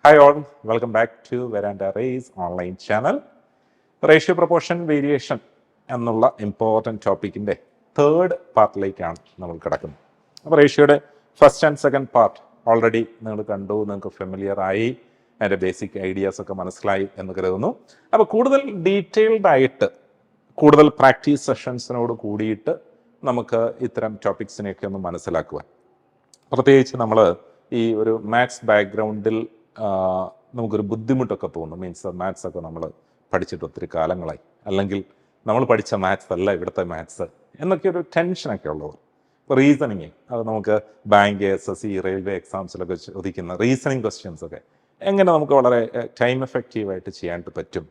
Hi all, welcome back to Veranda Rays online channel. Ratio proportion variation എന്നുള്ള important ടോപ്പിക്കിൻ്റെ third പാർട്ടിലേക്കാണ് നമ്മൾ കിടക്കുന്നത്. അപ്പോൾ റേഷ്യോയുടെ first and second part already നിങ്ങൾ കണ്ടു, നിങ്ങൾക്ക് ഫെമിലിയർ ആയി, അതിൻ്റെ ബേസിക് ഐഡിയാസ് ഒക്കെ മനസ്സിലായി എന്ന് കരുതുന്നു. അപ്പോൾ കൂടുതൽ ഡീറ്റെയിൽഡ് ആയിട്ട് കൂടുതൽ പ്രാക്ടീസ് സെഷൻസിനോട് കൂടിയിട്ട് നമുക്ക് ഇത്തരം ടോപ്പിക്സിനെയൊക്കെ ഒന്ന് മനസ്സിലാക്കുവാൻ, പ്രത്യേകിച്ച് നമ്മൾ ഈ ഒരു മാത്സ് ബാക്ക്ഗ്രൗണ്ടിൽ നമുക്കൊരു ബുദ്ധിമുട്ടൊക്കെ തോന്നും. മീൻസ് മാത്സ് ഒക്കെ നമ്മൾ പഠിച്ചിട്ട് ഒത്തിരി കാലങ്ങളായി, അല്ലെങ്കിൽ നമ്മൾ പഠിച്ച മാത്സ് അല്ല ഇവിടുത്തെ മാത്സ് എന്നൊക്കെ ഒരു ടെൻഷനൊക്കെ ഉള്ളത്. ഇപ്പോൾ റീസണിങ്, അത് നമുക്ക് ബാങ്ക്, SSC, റെയിൽവേ എക്സാംസിലൊക്കെ ചോദിക്കുന്ന റീസണിങ് ക്വസ്റ്റ്യൻസ് ഒക്കെ എങ്ങനെ നമുക്ക് വളരെ ടൈം എഫക്റ്റീവായിട്ട് ചെയ്യാനായിട്ട് പറ്റും.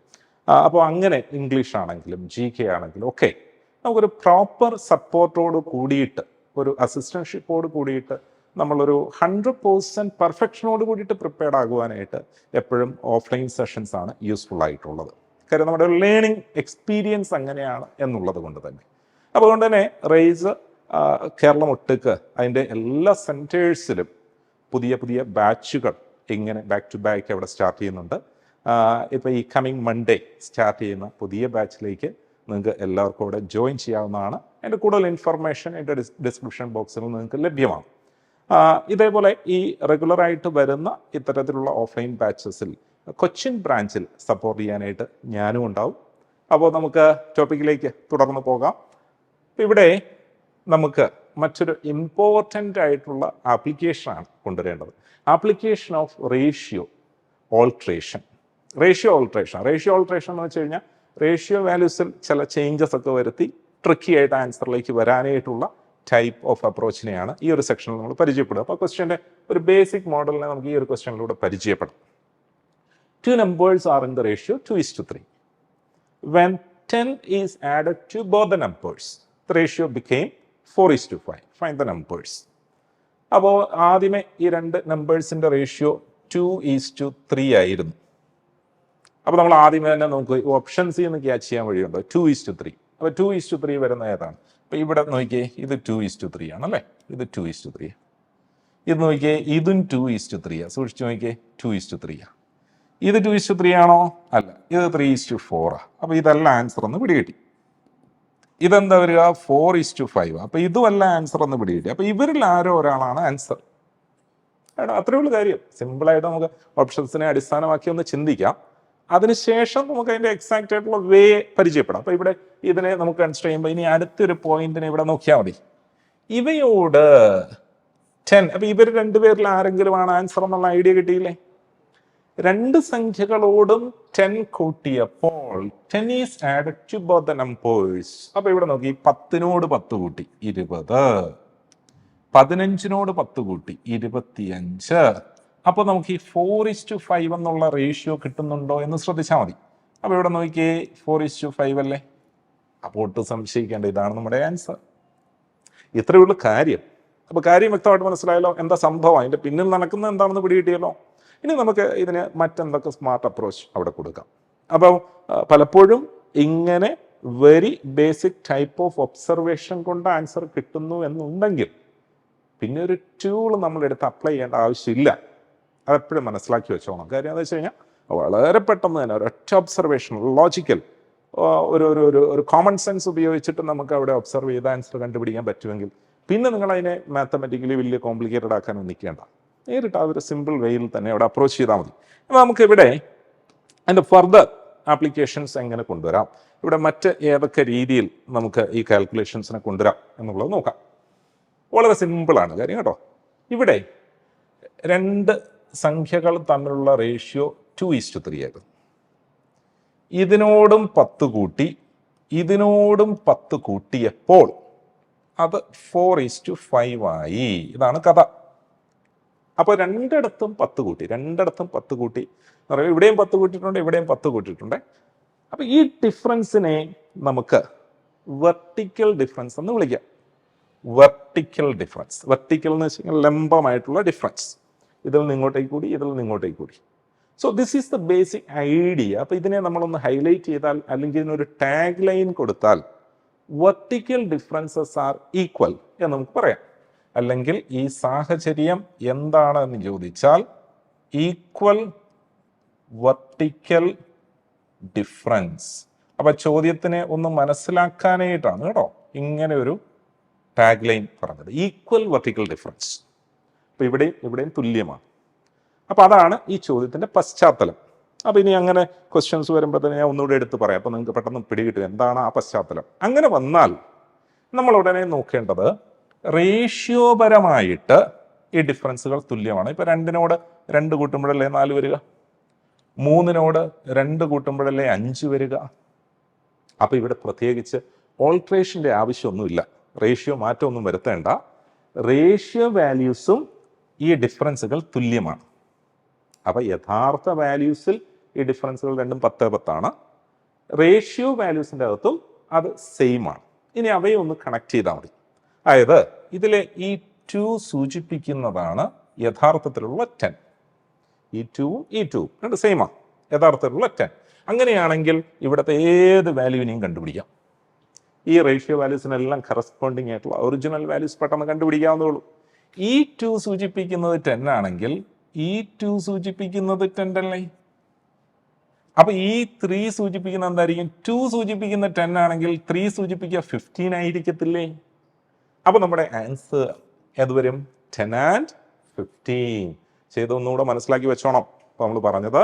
അപ്പോൾ അങ്ങനെ ഇംഗ്ലീഷ് ആണെങ്കിലും GK ആണെങ്കിലും ഒക്കെ നമുക്കൊരു പ്രോപ്പർ സപ്പോർട്ടോട് കൂടിയിട്ട്, ഒരു അസിസ്റ്റൻഷിപ്പോട് കൂടിയിട്ട് നമ്മളൊരു 100% പെർഫെക്ഷനോട് കൂടിയിട്ട് പ്രിപ്പയർഡ് ആകുവാനായിട്ട് എപ്പോഴും ഓഫ്ലൈൻ സെഷൻസ് ആണ് യൂസ്ഫുൾ ആയിട്ടുള്ളത്. കാര്യം നമ്മുടെ ലേണിംഗ് എക്സ്പീരിയൻസ് അങ്ങനെയാണ് എന്നുള്ളത് കൊണ്ട് തന്നെ. അപ്പോൾ അതുകൊണ്ട് തന്നെ റേസ് കേരളം ഒട്ടുക്ക് അതിൻ്റെ എല്ലാ സെൻറ്റേഴ്സിലും പുതിയ പുതിയ ബാച്ചുകൾ ഇങ്ങനെ ബാക്ക് ടു ബാക്ക് അവിടെ സ്റ്റാർട്ട് ചെയ്യുന്നുണ്ട്. ഇപ്പോൾ ഈ കമ്മിങ് മൺഡേ സ്റ്റാർട്ട് ചെയ്യുന്ന പുതിയ ബാച്ചിലേക്ക് നിങ്ങൾക്ക് എല്ലാവർക്കും അവിടെ ജോയിൻ ചെയ്യാവുന്നതാണ്. അതിൻ്റെ കൂടുതൽ ഇൻഫർമേഷൻ എൻ്റെ ഡിസ്ക്രിപ്ഷൻ ബോക്സിൽ നിങ്ങൾക്ക് ലഭ്യമാണ്. ഇതേപോലെ ഈ റെഗുലറായിട്ട് വരുന്ന ഇത്തരത്തിലുള്ള ഓഫ്ലൈൻ ബാച്ചസിൽ കൊച്ചിൻ ബ്രാഞ്ചിൽ സപ്പോർട്ട് ചെയ്യാനായിട്ട് ഞാനും ഉണ്ടാവും. അപ്പോൾ നമുക്ക് ടോപ്പിക്കിലേക്ക് തുടർന്ന് പോകാം. ഇവിടെ നമുക്ക് മറ്റൊരു ഇമ്പോർട്ടൻ്റ് ആയിട്ടുള്ള ആപ്ലിക്കേഷനാണ് കൊണ്ടുവരേണ്ടത്. Application of ratio alteration. Ratio alteration എന്ന് വെച്ച് കഴിഞ്ഞാൽ റേഷ്യോ വാല്യൂസിൽ ചില ചേഞ്ചസ് ഒക്കെ വരുത്തി ട്രിക്കി ആയിട്ട് ആൻസറിലേക്ക് വരാനായിട്ടുള്ള ടൈപ്പ് ഓഫ് അപ്രോച്ചിനെയാണ് ഈ ഒരു സെക്ഷനിൽ നമ്മൾ പരിചയപ്പെടുക. അപ്പോൾ ക്വസ്റ്റ്യൻ്റെ ഒരു ബേസിക് മോഡലിനെ നമുക്ക് ഈ ഒരു ക്വസ്റ്റ്യനിലൂടെ പരിചയപ്പെടാം. 2 numbers are in the ratio 2:3. When 10 is added to both the numbers, the ratio became 4:5. Find the numbers. അപ്പോൾ ആദ്യമേ ഈ രണ്ട് നമ്പേഴ്സിൻ്റെ റേഷ്യോ 2:3 ആയിരുന്നു. അപ്പോൾ നമ്മൾ ആദ്യമേ തന്നെ നമുക്ക് ഓപ്ഷൻസ് നിന്ന് ക്യാച്ച് ചെയ്യാൻ വഴിയുണ്ടോ? 2:3. അപ്പോൾ 2:3 വരുന്ന ഏതാണ്? അപ്പോൾ ഇവിടെ നോക്കിയേ, ഇത് 2:3 ആണല്ലേ, ഇത് 2:3. ഇത് നോക്കിയേ, ഇതും 2:3. സൂക്ഷിച്ച് നോക്കിയേ, 2:3. ഇത് 2:3 ആണോ? അല്ല, ഇത് 3:4. അപ്പോൾ ഇതല്ല ആൻസർ എന്ന് പിടികിട്ടി. ഇതെന്താ വരിക? 4:5. അപ്പോൾ ഇതുമല്ല ആൻസർ എന്ന് പിടികിട്ടി. അപ്പോൾ ഇവരിൽ ആരോ ഒരാളാണ് ആൻസർ. അത്രയേ ഉള്ളൂ കാര്യം. സിമ്പിളായിട്ട് നമുക്ക് ഓപ്ഷൻസിനെ അടിസ്ഥാനമാക്കി ഒന്ന് ചിന്തിക്കാം. അതിനുശേഷം നമുക്ക് അതിൻ്റെ എക്സാക്റ്റ് ആയിട്ടുള്ള വേ പരിചയപ്പെടാം. അപ്പോൾ ഇവിടെ ഇതിനെ നമുക്ക് കൺസിഡർ ചെയ്യുമ്പോൾ ഇനി അടുത്തൊരു പോയിന്റിനെ ഇവിടെ നോക്കിയാൽ മതി. ഇവയോട് 10, അപ്പോൾ ഇവർ രണ്ടുപേരിൽ ആരെങ്കിലും ആണ് ആൻസർ എന്നുള്ള ഐഡിയ കിട്ടിയില്ലേ? രണ്ട് സംഖ്യകളോടും 10 കൂട്ടിയപ്പോൾ 10 is added to both the numbers. അപ്പോൾ ഇവിടെ നോക്കി, 10നോട് 10 കൂട്ടി 20, 15നോട് 10 കൂട്ടി 25. അപ്പോൾ നമുക്ക് ഈ 4:5 എന്നുള്ള റേഷ്യോ കിട്ടുന്നുണ്ടോ എന്ന് ശ്രദ്ധിച്ചാൽ മതി. അപ്പോൾ ഇവിടെ നോക്കിയേ, 4:5 അല്ലേ? അപ്പോൾ ഒട്ടും സംശയിക്കേണ്ട, ഇതാണ് നമ്മുടെ ആൻസർ. ഇത്രയേ ഉള്ളൂ കാര്യം. അപ്പോൾ കാര്യം വ്യക്തമായിട്ട് മനസ്സിലായല്ലോ, എന്താ സംഭവം, അതിൻ്റെ പിന്നിൽ നടക്കുന്നത് എന്താണെന്ന് പിടികിട്ടിയല്ലോ. ഇനി നമുക്ക് ഇതിന് മറ്റെന്തൊക്കെ സ്മാർട്ട് അപ്രോച്ച് അവിടെ കൊടുക്കാം. അപ്പോൾ പലപ്പോഴും ഇങ്ങനെ very basic type of observation കൊണ്ട് ആൻസർ കിട്ടുന്നു എന്നുണ്ടെങ്കിൽ പിന്നെ ഒരു ടൂൾ നമ്മളെടുത്ത് അപ്ലൈ ചെയ്യേണ്ട ആവശ്യമില്ല. അതെപ്പോഴും മനസ്സിലാക്കി വെച്ചോണം. കാര്യം എന്താ വെച്ച് കഴിഞ്ഞാൽ വളരെ പെട്ടെന്ന് തന്നെ ഒരൊറ്റ ഒബ്സർവേഷൻ, ലോജിക്കൽ ഒരു കോമൺ സെൻസ് ഉപയോഗിച്ചിട്ട് നമുക്ക് അവിടെ ഒബ്സർവ് ചെയ്ത ആൻസർ കണ്ടുപിടിക്കാൻ പറ്റുമെങ്കിൽ പിന്നെ നിങ്ങൾ അതിനെ മാത്തമാറ്റിക്കലി വലിയ കോംപ്ലിക്കേറ്റഡ് ആക്കാനൊന്നും നിൽക്കേണ്ട. നേരിട്ട് ആ ഒരു സിമ്പിൾ വേയിൽ തന്നെ അവിടെ അപ്രോച്ച് ചെയ്താൽ മതി. അപ്പോൾ നമുക്കിവിടെ അതിൻ്റെ ഫർദർ ആപ്ലിക്കേഷൻസ് എങ്ങനെ കൊണ്ടുവരാം, ഇവിടെ മറ്റ് ഏതൊക്കെ രീതിയിൽ നമുക്ക് ഈ കാൽക്കുലേഷൻസിനെ കൊണ്ടുവരാം എന്നുള്ളത് നോക്കാം. വളരെ സിമ്പിളാണ് കാര്യം കേട്ടോ. ഇവിടെ രണ്ട് സംഖ്യകൾ തമ്മിലുള്ള റേഷ്യോ 2:3 ആയിരുന്നു. ഇതിനോടും 10 കൂട്ടി ഇതിനോടും 10 കൂട്ടിയപ്പോൾ അത് 4:5 ആയി. ഇതാണ് കഥ. അപ്പോൾ രണ്ടിടത്തും 10 കൂട്ടി ഇവിടെയും 10 കൂട്ടിയിട്ടുണ്ട്, ഇവിടെയും 10 കൂട്ടിയിട്ടുണ്ട്. അപ്പോൾ ഈ ഡിഫറൻസിനെ നമുക്ക് വെർട്ടിക്കൽ ഡിഫറൻസ് എന്ന് വിളിക്കാം. വെർട്ടിക്കൽ എന്ന് വെച്ച് കഴിഞ്ഞാൽ ലംബമായിട്ടുള്ള ഡിഫറൻസ്. ഇതിൽ നിന്ന് ഇങ്ങോട്ടേക്ക് കൂടി, ഇതിൽ നിന്ന് ഇങ്ങോട്ടേക്ക് കൂടി. So this is the basic idea. അപ്പോൾ ഇതിനെ നമ്മളൊന്ന് ഹൈലൈറ്റ് ചെയ്താൽ, അല്ലെങ്കിൽ ഇതിനൊരു ടാഗ് ലൈൻ കൊടുത്താൽ, വെർട്ടിക്കൽ ഡിഫറൻസസ് ആർ ഈക്വൽ എന്ന് നമുക്ക് പറയാം. അല്ലെങ്കിൽ ഈ സാഹചര്യം എന്താണെന്ന് ചോദിച്ചാൽ ഈക്വൽ വെർട്ടിക്കൽ ഡിഫറൻസ്. അപ്പൊ ചോദ്യത്തിനെ ഒന്ന് മനസ്സിലാക്കാനായിട്ടാണ് കേട്ടോ ഇങ്ങനെ ഒരു ടാഗ് ലൈൻ പറഞ്ഞത്, ഈക്വൽ വെർട്ടിക്കൽ ഡിഫറൻസ്. അപ്പൊ ഇവിടെയും തുല്യമാണ്. അപ്പൊ അതാണ് ഈ ചോദ്യത്തിന്റെ പശ്ചാത്തലം. അപ്പൊ ഇനി അങ്ങനെ ക്വസ്റ്റ്യൻസ് വരുമ്പോൾ തന്നെ ഞാൻ ഒന്നുകൂടെ എടുത്ത് പറയാം, അപ്പൊ നിങ്ങൾക്ക് പെട്ടെന്ന് പിടികിട്ടും എന്താണ് ആ പശ്ചാത്തലം. അങ്ങനെ വന്നാൽ നമ്മൾ ഉടനെ നോക്കേണ്ടത് റേഷ്യോപരമായിട്ട് ഈ ഡിഫറൻസുകൾ തുല്യമാണ്. ഇപ്പൊ 2നോട് 2 കൂട്ടുമ്പോഴല്ലേ 4 വരിക, 3നോട് 2 കൂട്ടുമ്പോഴല്ലേ 5 വരിക. അപ്പൊ ഇവിടെ പ്രത്യേകിച്ച് ഓൾട്രേഷന്റെ ആവശ്യമൊന്നുമില്ല, റേഷ്യോ മാറ്റമൊന്നും വരുത്തേണ്ട. റേഷ്യോ വാല്യൂസും ഈ ഡിഫറൻസുകൾ തുല്യമാണ്. അപ്പൊ യഥാർത്ഥ വാല്യൂസിൽ ഈ ഡിഫറൻസുകൾ രണ്ടും 10 10 റേഷ്യോ വാല്യൂസിൻ്റെ അകത്തും അത് സെയിം ആണ്. ഇനി അവയെ ഒന്ന് കണക്ട് ചെയ്താൽ മതി. അതായത് ഇതിലെ ഈ 2 സൂചിപ്പിക്കുന്നതാണ് യഥാർത്ഥത്തിലുള്ള 10. ഈ 2ഉം ഈ 2ഉം രണ്ട് സെയിമാണ്, യഥാർത്ഥത്തിലുള്ള 10. അങ്ങനെയാണെങ്കിൽ ഇവിടുത്തെ ഏത് വാല്യൂവിനെയും കണ്ടുപിടിക്കാം. ഈ റേഷ്യോ വാല്യൂസിനെല്ലാം കറസ്പോണ്ടിങ് ആയിട്ടുള്ള ഒറിജിനൽ വാല്യൂസ് പെട്ടെന്ന് കണ്ടുപിടിക്കാവുന്നേ ഉള്ളൂ. ഈ 2 സൂചിപ്പിക്കുന്നത് 10 ആണെങ്കിൽ ഈ 2 സൂചിപ്പിക്കുന്നത് 10 അല്ലേ? അപ്പൊ ഈ 3 സൂചിപ്പിക്കുന്ന എന്തായിരിക്കും? 2 സൂചിപ്പിക്കുന്ന 10 ആണെങ്കിൽ 3 സൂചിപ്പിക്കുക 15 ആയിരിക്കത്തില്ലേ? അപ്പൊ നമ്മുടെ ആൻസർ ഏത് വരും? 10 and 15. ചെയ്തൊന്നുകൂടെ മനസ്സിലാക്കി വെച്ചോണം. അപ്പൊ നമ്മൾ പറഞ്ഞത്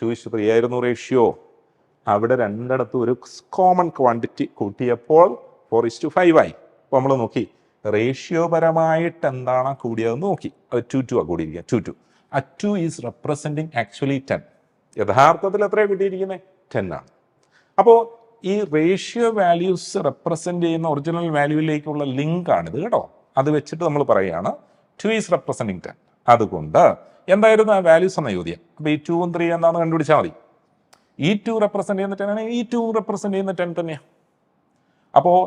2:3 ആയിരുന്നു റേഷ്യോ. അവിടെ രണ്ടിടത്തും ഒരു കോമൺ ക്വാണ്ടിറ്റി കൂട്ടിയപ്പോൾ 4:5 ആയി. അപ്പൊ നമ്മൾ നോക്കി റേഷ്യോപരമായിട്ട് എന്താണ് കൂടിയതെന്ന് നോക്കി. അത് 2:2 കൂടിയിരിക്കുക. 2:2. ആ 2 ഈസ് റെപ്രസെന്റിങ് ആക്ച്വലി 10. യഥാർത്ഥത്തിൽ എത്രയാണ് കിട്ടിയിരിക്കുന്നത്? 10 ആണ്. അപ്പോൾ ഈ റേഷ്യോ വാല്യൂസ് റെപ്രസെന്റ് ചെയ്യുന്ന ഒറിജിനൽ വാല്യൂവിലേക്കുള്ള ലിങ്ക് ആണിത് കേട്ടോ. അത് വെച്ചിട്ട് നമ്മൾ പറയുകയാണ് 2 ഈസ് റെപ്രസെന്റിങ് 10. അതുകൊണ്ട് എന്തായിരുന്നു ആ വാല്യൂസ് എന്ന ചോദ്യം. അപ്പോൾ ഈ 2ഉം 3 എന്താണെന്ന് കണ്ടുപിടിച്ചാൽ മതി. ഈ 2 റെപ്രസെന്റ് ചെയ്യുന്ന 10 ആണെങ്കിൽ ഈ 2 റെപ്രസെന്റ് ചെയ്യുന്ന 10 തന്നെയാണ്. അപ്പോൾ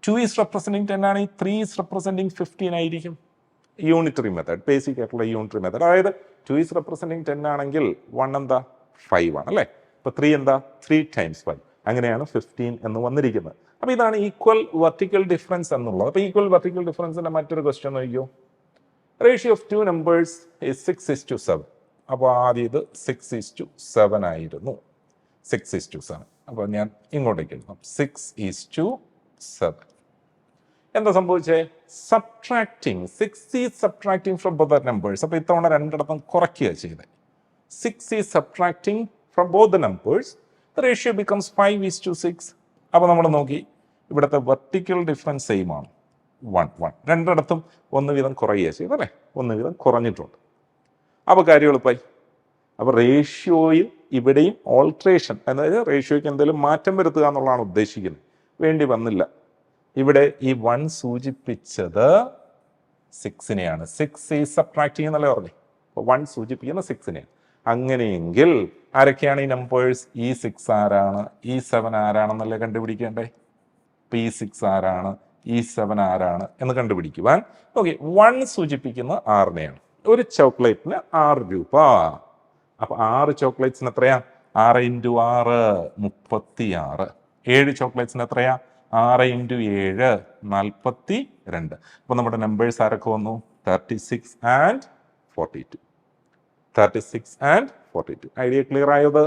2 ഈസ് റെപ്രസെന്റിങ് 10 ആണെങ്കിൽ 3 ഈസ് റെപ്രസെന്റിങ് 15 ആയിരിക്കും. യൂണിറ്ററി മെത്തേഡ്, ബേസിക് ആയിട്ടുള്ള യൂണിറ്ററി മെത്തേഡ്. അതായത് 2 ഈസ് റെപ്രസെന്റിങ് 10 ആണെങ്കിൽ 1 എന്താ 5 ആണ് അല്ലേ? അപ്പൊ 3 എന്താ 3 times 5. അങ്ങനെയാണ് 15 എന്ന് വന്നിരിക്കുന്നത്. അപ്പൊ ഇതാണ് ഈക്വൽ വെർട്ടിക്കൽ ഡിഫറൻസ് എന്നുള്ളത്. അപ്പൊ ഈക്വൽ വെർട്ടിക്കൽ ഡിഫറൻസിന്റെ മറ്റൊരു ക്വസ്റ്റ്യൻ നോക്കിയോ. Ratio of 2 numbers is 6:7. അപ്പോൾ ആദ്യം ഇത് 6:7 ആയിരുന്നു. 6:7. അപ്പോൾ ഞാൻ ഇങ്ങോട്ടേക്ക് എഴുതാം 6:7. എന്താ സംഭവിച്ചേ? Subtracting 6 is subtracting from both the numbers. അപ്പോൾ ഇത്തവണ രണ്ടിടത്തും കുറയ്ക്കുക ചെയ്തത്. 6 is subtracting from both the numbers. The ratio becomes 5:6. അപ്പോൾ നമ്മൾ നോക്കി ഇവിടുത്തെ വെർട്ടിക്കൽ ഡിഫറൻസ് സെയിം ആണ് 1. രണ്ടിടത്തും ഒന്ന് വീതം കുറയുക ചെയ്തല്ലേ, ഒന്ന് വീതം കുറഞ്ഞിട്ടുണ്ട്. അപ്പോൾ കാര്യം എളുപ്പമായി. അപ്പോൾ റേഷ്യോയിൽ ഇവിടെയും ഓൾട്രേഷൻ, അതായത് റേഷ്യോയ്ക്ക് എന്തെങ്കിലും മാറ്റം വരുത്തുക എന്നുള്ളതാണ് ഉദ്ദേശിക്കുന്നത്. വേണ്ടി വന്നില്ല. ഇവിടെ ഈ 1 സൂചിപ്പിച്ചത് 6നെയാണ്. 6 ഈസ് സബ്ട്രാക്ടിങ് എന്നല്ലേ പറഞ്ഞു. അപ്പോൾ 1 സൂചിപ്പിക്കുന്ന 6നെയാണ്. അങ്ങനെയെങ്കിൽ ആരൊക്കെയാണ് ഈ നമ്പേഴ്സ്? ഈ 6 ആരാണ്, ഈ 7 ആരാണെന്നല്ലേ കണ്ടുപിടിക്കേണ്ടേ. ഇപ്പം ഈ 6 ആരാണ്, ഈ 7 ആരാണ് എന്ന് കണ്ടുപിടിക്കുവാൻ ഓക്കെ 1 സൂചിപ്പിക്കുന്ന 6നെയാണ്. ഒരു ചോക്ലേറ്റിന് 6 രൂപ. അപ്പൊ 6 ചോക്ലേറ്റ്സിന് എത്രയാ? 6 × 6 36. 7 ചോക്ലേറ്റ്സിന് എത്രയാ? 6 × 7 42. അപ്പൊ നമ്മുടെ നമ്പേഴ്സ് ആരൊക്കെ വന്നു? 36 and 42. 36 and 42. ഐഡിയ ക്ലിയർ ആയത്?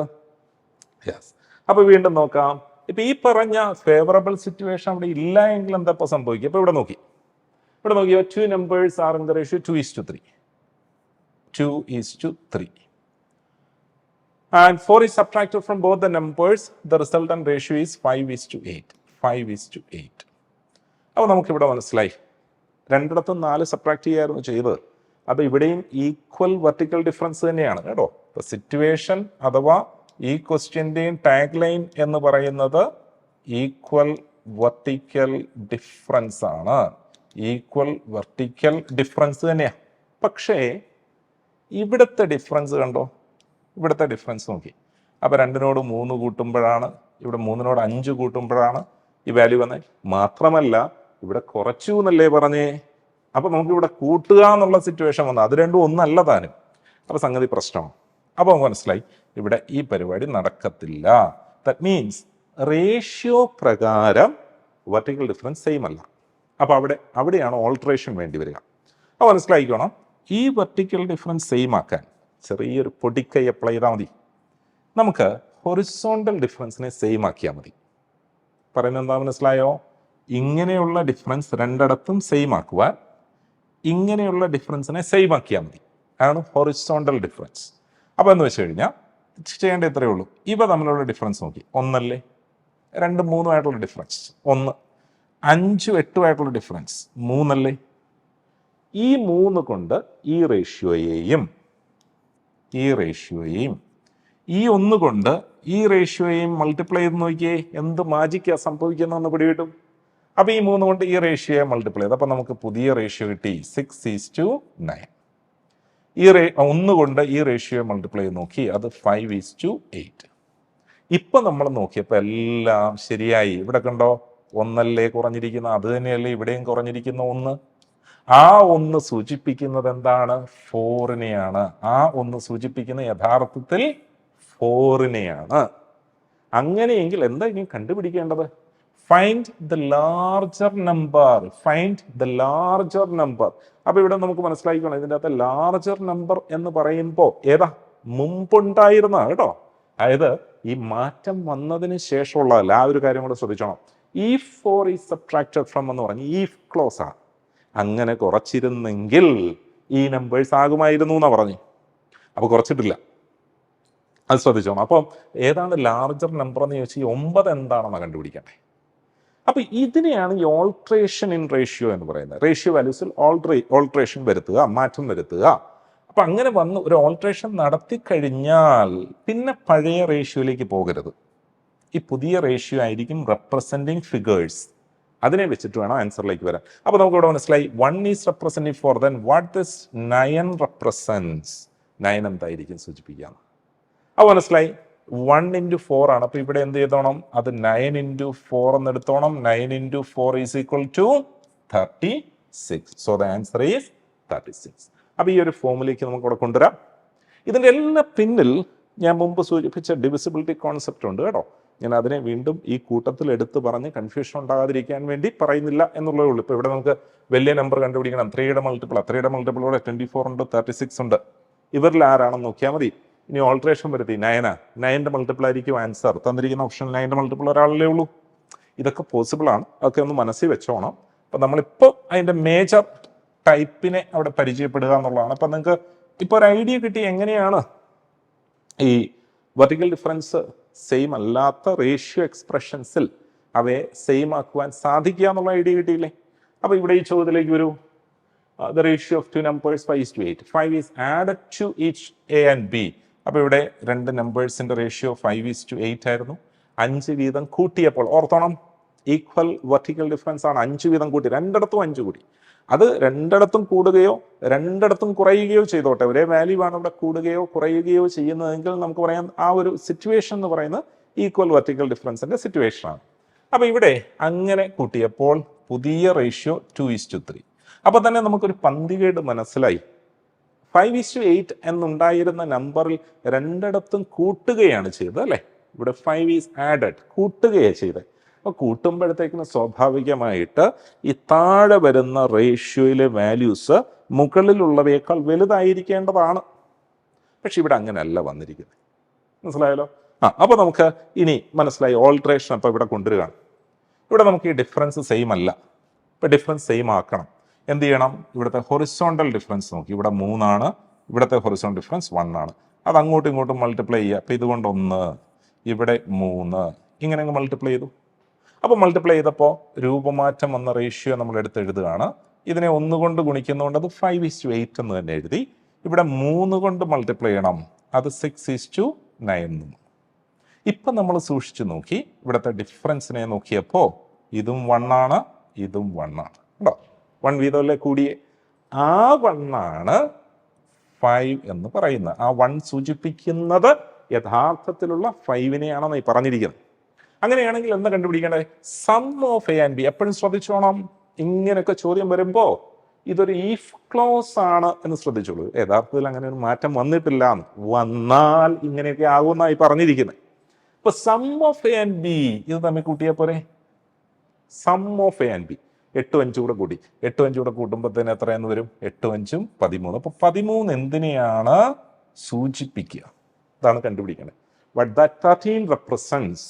യെസ്. അപ്പൊ വീണ്ടും നോക്കാം. ഇപ്പൊ ഈ പറഞ്ഞ ഫേവറബിൾ സിറ്റുവേഷൻ അവിടെ ഇല്ല എങ്കിൽ എന്താ ഇപ്പൊ സംഭവിക്കുക? ഇപ്പൊ ഇവിടെ നോക്കിയോ 2 numbers are in the ratio 2:3. 2:3. And 4 is subtracted from both the numbers. The resultant ratio is 5:8. 5:8. അപ്പോൾ നമുക്കിവിടെ മനസ്സിലായി രണ്ടിടത്തും 4 സബ്ട്രാക്ട് ചെയ്യായിരുന്നു ചെയ്തത്. അപ്പോൾ ഇവിടെയും ഈക്വൽ വെർട്ടിക്കൽ ഡിഫറൻസ് തന്നെയാണ് കേട്ടോ. അപ്പോൾ സിറ്റുവേഷൻ അഥവാ ഈ ക്വസ്റ്റ്യൻ്റെയും ടാഗ് ലൈൻ എന്ന് പറയുന്നത് ഈക്വൽ വെർട്ടിക്കൽ ഡിഫറൻസ് ആണ്. ഈക്വൽ വെർട്ടിക്കൽ ഡിഫറൻസ് തന്നെയാണ്. പക്ഷേ ഇവിടുത്തെ ഡിഫറൻസ് കണ്ടോ, ഇവിടുത്തെ ഡിഫറൻസ് നോക്കി. അപ്പോൾ 2നോട് 3 കൂട്ടുമ്പോഴാണ്, ഇവിടെ 3നോട് 5 കൂട്ടുമ്പോഴാണ് ഈ വാല്യൂ വന്നത്. മാത്രമല്ല ഇവിടെ കുറച്ചു എന്നല്ലേ പറഞ്ഞേ. അപ്പോൾ നമുക്കിവിടെ കൂട്ടുക എന്നുള്ള സിറ്റുവേഷൻ വന്നു. അത് രണ്ടും ഒന്നല്ല താനും. അപ്പോൾ സംഗതി പ്രശ്നമാണ്. അപ്പോൾ നമുക്ക് മനസ്സിലായി ഇവിടെ ഈ പരിപാടി നടക്കത്തില്ല. ദാറ്റ് മീൻസ് റേഷ്യോ പ്രകാരം വെർട്ടിക്കൽ ഡിഫറൻസ് സെയിം അല്ല. അപ്പോൾ അവിടെയാണ് ഓൾട്രേഷൻ വേണ്ടി വരിക. അപ്പോൾ മനസ്സിലായിക്കോണം, ഈ വെർട്ടിക്കൽ ഡിഫറൻസ് സെയിം ആക്കാൻ ചെറിയൊരു പൊടിക്കൈ അപ്ലൈ ചെയ്താൽ മതി. നമുക്ക് ഹൊറിസോണ്ടൽ ഡിഫറൻസിനെ സെയിം ആക്കിയാൽ മതി. പറയുന്നത് എന്താ മനസ്സിലായോ? ഇങ്ങനെയുള്ള ഡിഫറൻസ് രണ്ടിടത്തും സെയിം ആക്കുവാൻ ഇങ്ങനെയുള്ള ഡിഫറൻസിനെ സെയിം ആക്കിയാൽ മതി. അതാണ് ഹൊറിസോണ്ടൽ ഡിഫറൻസ്. അപ്പോൾ എന്ന് വെച്ച് കഴിഞ്ഞാൽ ചെയ്യേണ്ട ഇത്രയേ ഉള്ളൂ. ഇവ തമ്മിലുള്ള ഡിഫറൻസ് നോക്കി, ഒന്നല്ലേ? 2, 3 ആയിട്ടുള്ള ഡിഫറൻസ് 1, 5, 8 ആയിട്ടുള്ള ഡിഫറൻസ് 3 അല്ലേ? ഈ 3 കൊണ്ട് ഈ റേഷ്യോയെയും ഈ 1 കൊണ്ട് ഈ റേഷ്യോയെയും മൾട്ടിപ്ലൈ ചെയ്ത് നോക്കിയേ, എന്ത് മാജിക്കാ സംഭവിക്കുന്നതെന്ന് പിടികിട്ടും. അപ്പോൾ ഈ 3 കൊണ്ട് ഈ റേഷ്യോയെ മൾട്ടിപ്ലൈ ചെയ്ത് അപ്പോൾ നമുക്ക് പുതിയ റേഷ്യോ കിട്ടി 6:9. ഈ 1 കൊണ്ട് ഈ റേഷ്യോയെ മൾട്ടിപ്ലൈ ചെയ്ത് നോക്കി, അത് 5:8. ഇപ്പം നമ്മൾ നോക്കിയപ്പോൾ എല്ലാം ശരിയായി. ഇവിടെ കണ്ടോ, 1 അല്ലേ കുറഞ്ഞിരിക്കുന്ന, അത് തന്നെയല്ലേ ഇവിടെയും കുറഞ്ഞിരിക്കുന്ന 1. ആ 1 സൂചിപ്പിക്കുന്നത് എന്താണ്? 4നെയാണ്. ആ 1 സൂചിപ്പിക്കുന്ന യഥാർത്ഥത്തിൽ 4നെയാണ്. അങ്ങനെയെങ്കിൽ എന്താ ഇനി കണ്ടുപിടിക്കേണ്ടത്? Find the larger number. അപ്പൊ ഇവിടെ നമുക്ക് മനസ്സിലാക്കിക്കണം, ഇതിൻ്റെ അകത്ത് ലാർജർ നമ്പർ എന്ന് പറയുമ്പോൾ ഏതാ? മുമ്പുണ്ടായിരുന്ന കേട്ടോ, അതായത് ഈ മാറ്റം വന്നതിന് ശേഷമുള്ളതല്ല. ആ ഒരു കാര്യം കൂടെ ശ്രദ്ധിച്ചോണം. if 4 is subtracted from എന്ന് പറഞ്ഞ് if ക്ലോസ് ആണ്. അങ്ങനെ കുറച്ചിരുന്നെങ്കിൽ ഈ നമ്പേഴ്സ് ആകുമായിരുന്നു എന്നാ പറഞ്ഞു. അപ്പൊ കുറച്ചിട്ടില്ല, അത് ശ്രദ്ധിച്ചോണം. അപ്പം ഏതാണ് ലാർജർ നമ്പർ എന്ന് ചോദിച്ചാൽ 9 എന്താണെന്ന് കണ്ടുപിടിക്കണ്ടേ. അപ്പൊ ഇതിനെയാണ് ഈ ഓൾട്രേഷൻ ഇൻ റേഷ്യോ എന്ന് പറയുന്നത്. റേഷ്യോ വാല്യൂസിൽ ഓൾട്രേഷൻ വരുത്തുക, മാറ്റം വരുത്തുക. അപ്പൊ അങ്ങനെ വന്ന് ഒരു ഓൾട്രേഷൻ നടത്തി കഴിഞ്ഞാൽ പിന്നെ പഴയ റേഷ്യോയിലേക്ക് പോകരുത്. ഈ പുതിയ റേഷ്യോ ആയിരിക്കും റെപ്രസെന്റിങ് ഫിഗേഴ്സ്. അതിനെ വെച്ചിട്ട് വേണം ആൻസറിലേക്ക് വരാൻ. അപ്പൊ നമുക്ക് ഇവിടെ മനസ്സിലായി 1 is representing 4. Then what this 9 represents? 9 എന്തായിരിക്കും സൂചിപ്പിക്കുക? അപ്പൊ മനസ്സിലായി 1 into 4 ആണ്. അപ്പൊ ഇവിടെ എന്ത് ചെയ്തോണം? അത് 9 into 4 എന്ന് എടുത്തോണം. 9 into 4 is equal to 36. So the answer is 36. അപ്പൊ ഈ ഒരു ഫോമിലേക്ക് നമുക്ക് ഇവിടെ കൊണ്ടുവരാം. ഇതിന്റെ എല്ലാ പിന്നിൽ ഞാൻ മുമ്പ് സൂചിപ്പിച്ച ഡിവിസിബിലിറ്റി കോൺസെപ്റ്റ് ഉണ്ട് കേട്ടോ. ഞാൻ അതിനെ വീണ്ടും ഈ കൂട്ടത്തിൽ എടുത്ത് പറഞ്ഞ് കൺഫ്യൂഷൻ ഉണ്ടാകാതിരിക്കാൻ വേണ്ടി പറയുന്നില്ല എന്നുള്ളതേ ഉള്ളൂ. ഇപ്പൊ ഇവിടെ നമുക്ക് വലിയ നമ്പർ കണ്ടുപിടിക്കണം. 3യുടെ മൾട്ടിപ്പിൾ ഇവിടെ 24 ഉണ്ട്, 36 ഉണ്ട്. ഇവരിൽ ആരാണെന്ന് നോക്കിയാൽ മതി. ഇനി ഓൾട്രേഷൻ വരുത്തി 9ന്റെ മൾട്ടിപ്പിൾ ആയിരിക്കും ആൻസർ. തന്നിരിക്കുന്ന ഓപ്ഷൻ 9ന്റെ മൾട്ടിപ്പിൾ ഒരാളല്ലേ ഉള്ളൂ. ഇതൊക്കെ പോസിബിൾ ആണ്. അതൊക്കെ ഒന്ന് മനസ്സിൽ വെച്ചോണം. അപ്പൊ നമ്മളിപ്പോൾ അതിന്റെ മേജർ ടൈപ്പിനെ അവിടെ പരിചയപ്പെടുക എന്നുള്ളതാണ്. അപ്പൊ നിങ്ങൾക്ക് ഇപ്പോൾ ഒരു ഐഡിയ കിട്ടി എങ്ങനെയാണ് ഈ വെർട്ടിക്കൽ ഡിഫറൻസ് സെയിം അല്ലാത്ത റേഷ്യോ എക്സ്പ്രഷൻസിൽ അവയെ സെയിം ആക്കുവാൻ സാധിക്കുക എന്നുള്ള ഐഡിയ കിട്ടിയില്ലേ? അപ്പൊ ഇവിടെ ഈ ചോദ്യത്തിലേക്ക് വരൂ. The ratio of two numbers 5:8. 5 is added to each a and b. അപ്പോൾ ഇവിടെ 2 നമ്പേഴ്സിന്റെ റേഷ്യോ 5:8 ആയിരുന്നു. 5 വീതം കൂട്ടിയപ്പോൾ ഓർത്തോണം, ഈക്വൽ വെർട്ടിക്കൽ ഡിഫറൻസ് ആണ്. 5 വീതം കൂട്ടി, രണ്ടിടത്തും 5 കൂടി. അത് രണ്ടിടത്തും കൂടുകയോ രണ്ടിടത്തും കുറയുകയോ ചെയ്തോട്ടെ, ഒരേ വാല്യൂ ആണ് ഇവിടെ കൂടുകയോ കുറയുകയോ ചെയ്യുന്നതെങ്കിൽ നമുക്ക് പറയാം ആ ഒരു സിറ്റുവേഷൻ എന്ന് പറയുന്നത് ഈക്വൽ വെർട്ടിക്കൽ ഡിഫറൻസിന്റെ സിറ്റുവേഷൻ ആണ്. അപ്പൊ ഇവിടെ അങ്ങനെ കൂട്ടിയപ്പോൾ പുതിയ റേഷ്യോ 2:3. അപ്പൊ തന്നെ നമുക്കൊരു പന്തികേട് മനസ്സിലായി. 5:8 എന്നുണ്ടായിരുന്ന നമ്പറിൽ രണ്ടിടത്തും കൂട്ടുകയാണ് ചെയ്തത് അല്ലെ. ഇവിടെ 5 ഈസ് ആഡഡ്, കൂട്ടുകയാണ് ചെയ്തത്. അപ്പൊ കൂട്ടുമ്പോഴത്തേക്കിന് സ്വാഭാവികമായിട്ട് ഈ താഴെ വരുന്ന റേഷ്യോയിലെ വാല്യൂസ് മുകളിലുള്ളവയേക്കാൾ വലുതായിരിക്കേണ്ടതാണ്. പക്ഷെ ഇവിടെ അങ്ങനെയല്ല വന്നിരിക്കുന്നത്. മനസ്സിലായല്ലോ? അപ്പൊ നമുക്ക് ഇനി മനസ്സിലായി ഓൾട്രേഷൻ അപ്പൊ ഇവിടെ കൊണ്ടുവരികയാണ്. ഇവിടെ നമുക്ക് ഈ ഡിഫറൻസ് സെയിം അല്ല. ഇപ്പൊ ഡിഫറൻസ് സെയിം ആക്കണം. എന്ത് ചെയ്യണം? ഇവിടുത്തെ ഹൊറിസോണ്ടൽ ഡിഫറൻസ് നോക്കി, ഇവിടെ 3 ആണ്, ഇവിടുത്തെ ഹൊറിസോണ്ടൽ ഡിഫറൻസ് 1 ആണ്. അത് അങ്ങോട്ടും ഇങ്ങോട്ടും മൾട്ടിപ്ലൈ ചെയ്യുക. അപ്പം ഇതുകൊണ്ട് 1, ഇവിടെ 3, ഇങ്ങനെ അങ്ങ് മൾട്ടിപ്ലൈ ചെയ്തു. അപ്പോൾ മൾട്ടിപ്ലൈ ചെയ്തപ്പോൾ രൂപമാറ്റം വന്ന റേഷ്യോ നമ്മൾ എടുത്ത് എഴുതുകയാണ്. ഇതിനെ 1 കൊണ്ട് ഗുണിക്കുന്നതുകൊണ്ട് അത് 5:8 എന്ന് തന്നെ എഴുതി. ഇവിടെ 3 കൊണ്ട് മൾട്ടിപ്ലൈ ചെയ്യണം, അത് 6:9. ഇപ്പം നമ്മൾ സൂക്ഷിച്ചു നോക്കി, ഇവിടുത്തെ ഡിഫറൻസിനെ നോക്കിയപ്പോൾ ഇതും 1 ആണ്, ഇതും 1 ആണ്. കേട്ടോ, 1 വീതമല്ലേ കൂടിയേ. ആ 1 ആണ് 5 എന്ന് പറയുന്നത്. ആ 1 സൂചിപ്പിക്കുന്നത് യഥാർത്ഥത്തിലുള്ള 5നെയാണെന്ന് ഈ പറഞ്ഞിരിക്കുന്നത്. അങ്ങനെയാണെങ്കിൽ എന്താ കണ്ടുപിടിക്കേണ്ടത്? Sum of A and B. എപ്പോഴും ശ്രദ്ധിച്ചോണം, ഇങ്ങനെയൊക്കെ ചോദ്യം വരുമ്പോൾ ഇതൊരു ഈഫ് ക്ലോസ് ആണ് എന്ന് ശ്രദ്ധിച്ചോളൂ. യഥാർത്ഥത്തിൽ അങ്ങനെ ഒരു മാറ്റം വന്നിട്ടില്ല. വന്നാൽ ഇങ്ങനെയൊക്കെ ആകുമെന്നായി പറഞ്ഞിരിക്കുന്നത്. ഇപ്പൊ sum of A and B ഇത് തമ്മിൽ കൂട്ടിയാൽ പോരെ. Sum of A and B 8 5 കൂടെ കൂടി, 8 5 കൂടെ കൂട്ടുമ്പോഴത്തേന് എത്രയെന്ന് വരും? 8 5 13. അപ്പൊ 13 എന്തിനെയാണ് സൂചിപ്പിക്കുക? ഇതാണ് കണ്ടുപിടിക്കേണ്ടത്. what that 13 represents.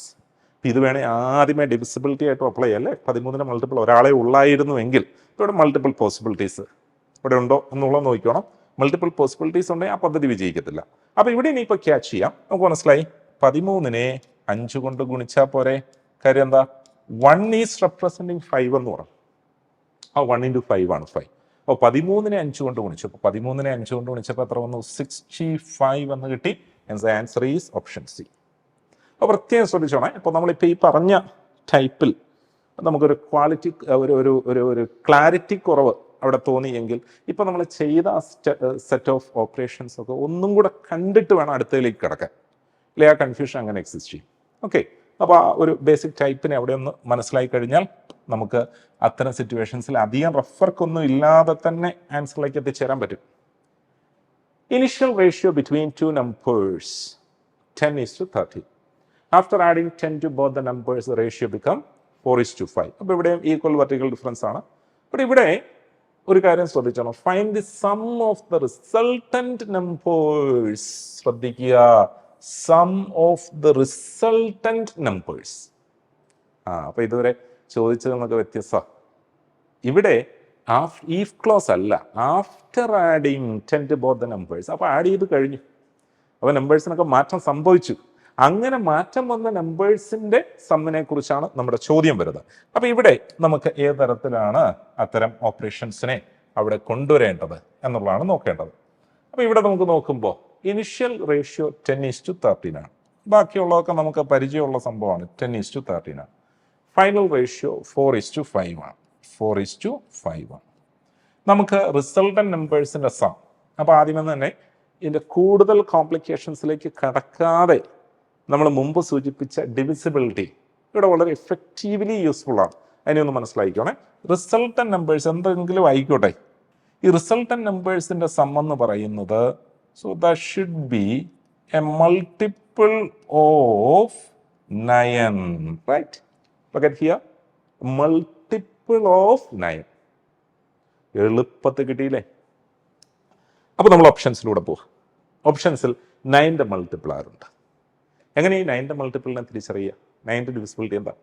ഇത് വേണേൽ ആദ്യമേ ഡിവിസിബിലിറ്റി ആയിട്ട് അപ്ലൈ ചെയ്യാം അല്ലേ. 13 മൾട്ടിപ്പിൾ ഒരാളെ ഉള്ളായിരുന്നുവെങ്കിൽ ഇവിടെ മൾട്ടിപ്പിൾ പോസിബിലിറ്റീസ് ഇവിടെ ഉണ്ടോ എന്നുള്ളത് നോക്കണം. മൾട്ടിപ്പിൾ പോസിബിലിറ്റീസ് ഉണ്ടെങ്കിൽ ആ പദ്ധതി വിജയിക്കത്തില്ല. അപ്പോൾ ഇവിടെ ഇനിയിപ്പോൾ ക്യാച്ച് ചെയ്യാം. നമുക്ക് മനസ്സിലായി 13നെ 5 കൊണ്ട് ഗുണിച്ചാൽ പോരെ. കാര്യം എന്താ, 1 ഈസ് റെപ്രസെൻറ്റിങ് 5 എന്ന് പറഞ്ഞു. ആ 1 × 5 ആണ് 5. അപ്പോൾ 13നെ 5 കൊണ്ട് ഗുണിച്ചു. അപ്പോൾ 13നെ 5 കൊണ്ട് ഗുണിച്ചപ്പോൾ എത്ര വന്നു, 65 എന്ന് കിട്ടി. Answer is option C. അപ്പോൾ പ്രത്യേകം ശ്രദ്ധിച്ചോണേ. ഇപ്പോൾ നമ്മളിപ്പോൾ ഈ പറഞ്ഞ ടൈപ്പിൽ നമുക്കൊരു ക്വാളിറ്റി ഒരു ക്ലാരിറ്റി കുറവ് അവിടെ തോന്നിയെങ്കിൽ ഇപ്പോൾ നമ്മൾ ചെയ്ത സെറ്റ് ഓഫ് ഓപ്പറേഷൻസ് ഒക്കെ ഒന്നും കൂടെ കണ്ടിട്ട് വേണം അടുത്തതിലേക്ക് കിടക്കാൻ. ഇല്ലേ, ആ കൺഫ്യൂഷൻ അങ്ങനെ എക്സിസ്റ്റ് ചെയ്യും. ഓക്കെ, അപ്പോൾ ആ ഒരു ബേസിക് ടൈപ്പിനെ അവിടെ ഒന്ന് മനസ്സിലായി കഴിഞ്ഞാൽ നമുക്ക് അത്തരം സിറ്റുവേഷൻസിൽ അധികം റഫർക്കൊന്നും ഇല്ലാതെ തന്നെ ആൻസറിലേക്ക് എത്തിച്ചേരാൻ പറ്റും. Initial ratio between two numbers 10:13. After adding 10 to both the numbers, the ratio become 4:5. അപ്പോൾ ഇവിടെ ഈക്വൽ വെർട്ടിക്കൽ ഡിഫറൻസ് ആണ്. ബട്ട് ഇവിടെ ഒരു കാര്യം ശ്രദ്ധിച്ചോളൂ, find the sum of the resultant numbers. ശ്രദ്ധിക്കുക, sum of the resultant numbers. അപ്പോൾ ഇതുവരെ ചോദിച്ചത് നമുക്ക് വ്യത്യസ്ത. ഇവിടെ ഈഫ് ക്ലോസ് അല്ല, after adding 10 to both the numbers. അപ്പോൾ ആഡ് ചെയ്ത് കഴിഞ്ഞു, അപ്പോൾ നമ്പേഴ്സിനൊക്കെ മാറ്റം സംഭവിച്ചു. അങ്ങനെ മാറ്റം വന്ന നമ്പേഴ്സിന്റെ സമ്മിനെ കുറിച്ചാണ് നമ്മുടെ ചോദ്യം വരുന്നത്. അപ്പോൾ ഇവിടെ നമുക്ക് ഏത് തരത്തിലാണ് അത്തരം ഓപ്പറേഷൻസിനെ അവിടെ കൊണ്ടുവരേണ്ടത് എന്നുള്ളതാണ് നോക്കേണ്ടത്. അപ്പോൾ ഇവിടെ നമുക്ക് നോക്കുമ്പോൾ ഇനിഷ്യൽ റേഷ്യോ 10:13 ആണ്. ബാക്കിയുള്ളതൊക്കെ നമുക്ക് പരിചയമുള്ള സംഭവമാണ്. 10:13 ആണ്. ഫൈനൽ റേഷ്യോ 4:5 ആണ്. 4:5 ആണ്. നമുക്ക് റിസൾട്ടന്റ് നമ്പേഴ്സിന്റെ സം. അപ്പോൾ ആദ്യമേ തന്നെ ഇതിൻ്റെ കൂടുതൽ കോംപ്ലിക്കേഷൻസിലേക്ക് കടക്കാതെ നമ്മൾ മുമ്പ് സൂചിപ്പിച്ച ഡിവിസിബിലിറ്റി ഇവിടെ വളരെ എഫക്റ്റീവ്ലി യൂസ്ഫുൾ ആണ്. അതിനെ ഒന്ന് മനസ്സിലാക്കിക്കോണേ. റിസൾട്ടന്റ് നമ്പേഴ്സ് എന്തെങ്കിലും ആയിക്കോട്ടെ, ഈ റിസൾട്ടന്റ് നമ്പേഴ്സിന്റെ സം എന്ന് പറയുന്നത് so that should be a multiple of 9, right? Look at here, multiple of 9. എളുപ്പത്തിൽ കിട്ടിയില്ലേ? അപ്പോൾ നമ്മൾ ഓപ്ഷൻസിലൂടെ പോവാം. ഓപ്ഷൻസിൽ 9ന്റെ മൾട്ടിപ്പിൾ ആരുണ്ട്. എങ്ങനെ ഈ 9ന്റെ മൾട്ടിപ്പിളിനെ തിരിച്ചറിയുക? 9ന്റെ ഡിവിസിബിലിറ്റി എന്താ?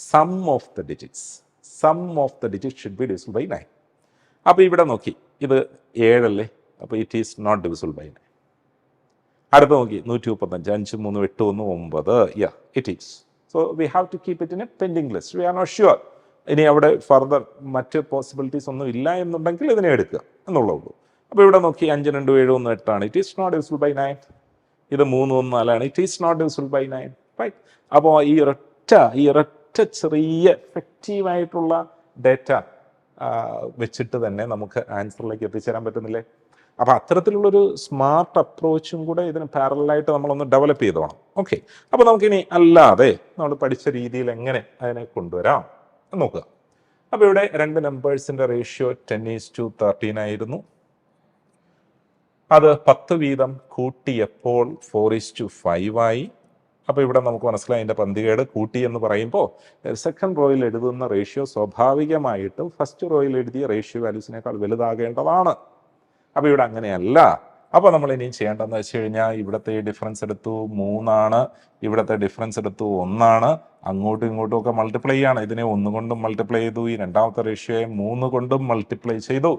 Sum of the digits. Sum of the digit should be divisible by 9. അപ്പോൾ ഇവിടെ നോക്കി, ഇത് 7 അല്ലേ, അപ്പോൾ it is not divisible by 9. അടുത്ത് നോക്കി 135, 5, 3, 8, 1, 9. Yeah, it is. So we have to keep it in a pending list. We are not sure. ഇനി അവിടെ ഫർദർ മറ്റ് പോസിബിലിറ്റീസ് ഒന്നും ഇല്ല എന്നുണ്ടെങ്കിൽ ഇതിനെ എടുക്കുക എന്നുള്ളൂ. അപ്പോൾ ഇവിടെ നോക്കി 5, 2, 7, 1, 8 it is not divisible by 9. ഇത് 3, 1, 4 it is not divisible by 9, right? അപ്പോൾ ഈ ഒരൊറ്റ ചെറിയ എഫക്റ്റീവായിട്ടുള്ള ഡേറ്റ വെച്ചിട്ട് തന്നെ നമുക്ക് ആൻസറിലേക്ക് എത്തിച്ചേരാൻ പറ്റുന്നില്ലേ? അപ്പോൾ അത്തരത്തിലുള്ളൊരു സ്മാർട്ട് അപ്രോച്ചും കൂടെ ഇതിന് പാരലായിട്ട് നമ്മളൊന്ന് ഡെവലപ്പ് ചെയ്തോണം. ഓക്കെ, അപ്പോൾ നമുക്കിനി അല്ലാതെ നമ്മൾ പഠിച്ച രീതിയിൽ എങ്ങനെ അതിനെ കൊണ്ടുവരാം എന്ന് നോക്കുക. അപ്പോൾ ഇവിടെ 2 നമ്പേഴ്സിൻ്റെ റേഷ്യോ 10:13 ആയിരുന്നു. അത് 10 വീതം കൂട്ടിയപ്പോൾ 4:5 ആയി. അപ്പോൾ ഇവിടെ നമുക്ക് മനസ്സിലായി അതിൻ്റെ പന്തികേട്. കൂട്ടി എന്ന് പറയുമ്പോൾ സെക്കൻഡ് റോയിൽ എഴുതുന്ന റേഷ്യോ സ്വാഭാവികമായിട്ടും ഫസ്റ്റ് റോയിൽ എഴുതിയ റേഷ്യോ വാല്യൂസിനേക്കാൾ വലുതാകേണ്ടതാണ്. അപ്പോൾ ഇവിടെ അങ്ങനെയല്ല. അപ്പോൾ നമ്മൾ ഇനി ചെയ്യേണ്ടതെന്ന് വെച്ച് കഴിഞ്ഞാൽ ഇവിടുത്തെ ഡിഫറൻസ് എടുത്തു 3 ആണ്, ഇവിടുത്തെ ഡിഫറൻസ് എടുത്തു 1 ആണ്. അങ്ങോട്ടും ഇങ്ങോട്ടും ഒക്കെ മൾട്ടിപ്ലൈ ആണ്. ഇതിനെ 1 കൊണ്ടും മൾട്ടിപ്ലൈ ചെയ്തു, ഈ രണ്ടാമത്തെ റേഷ്യോയെ 3 കൊണ്ടും മൾട്ടിപ്ലൈ ചെയ്തു.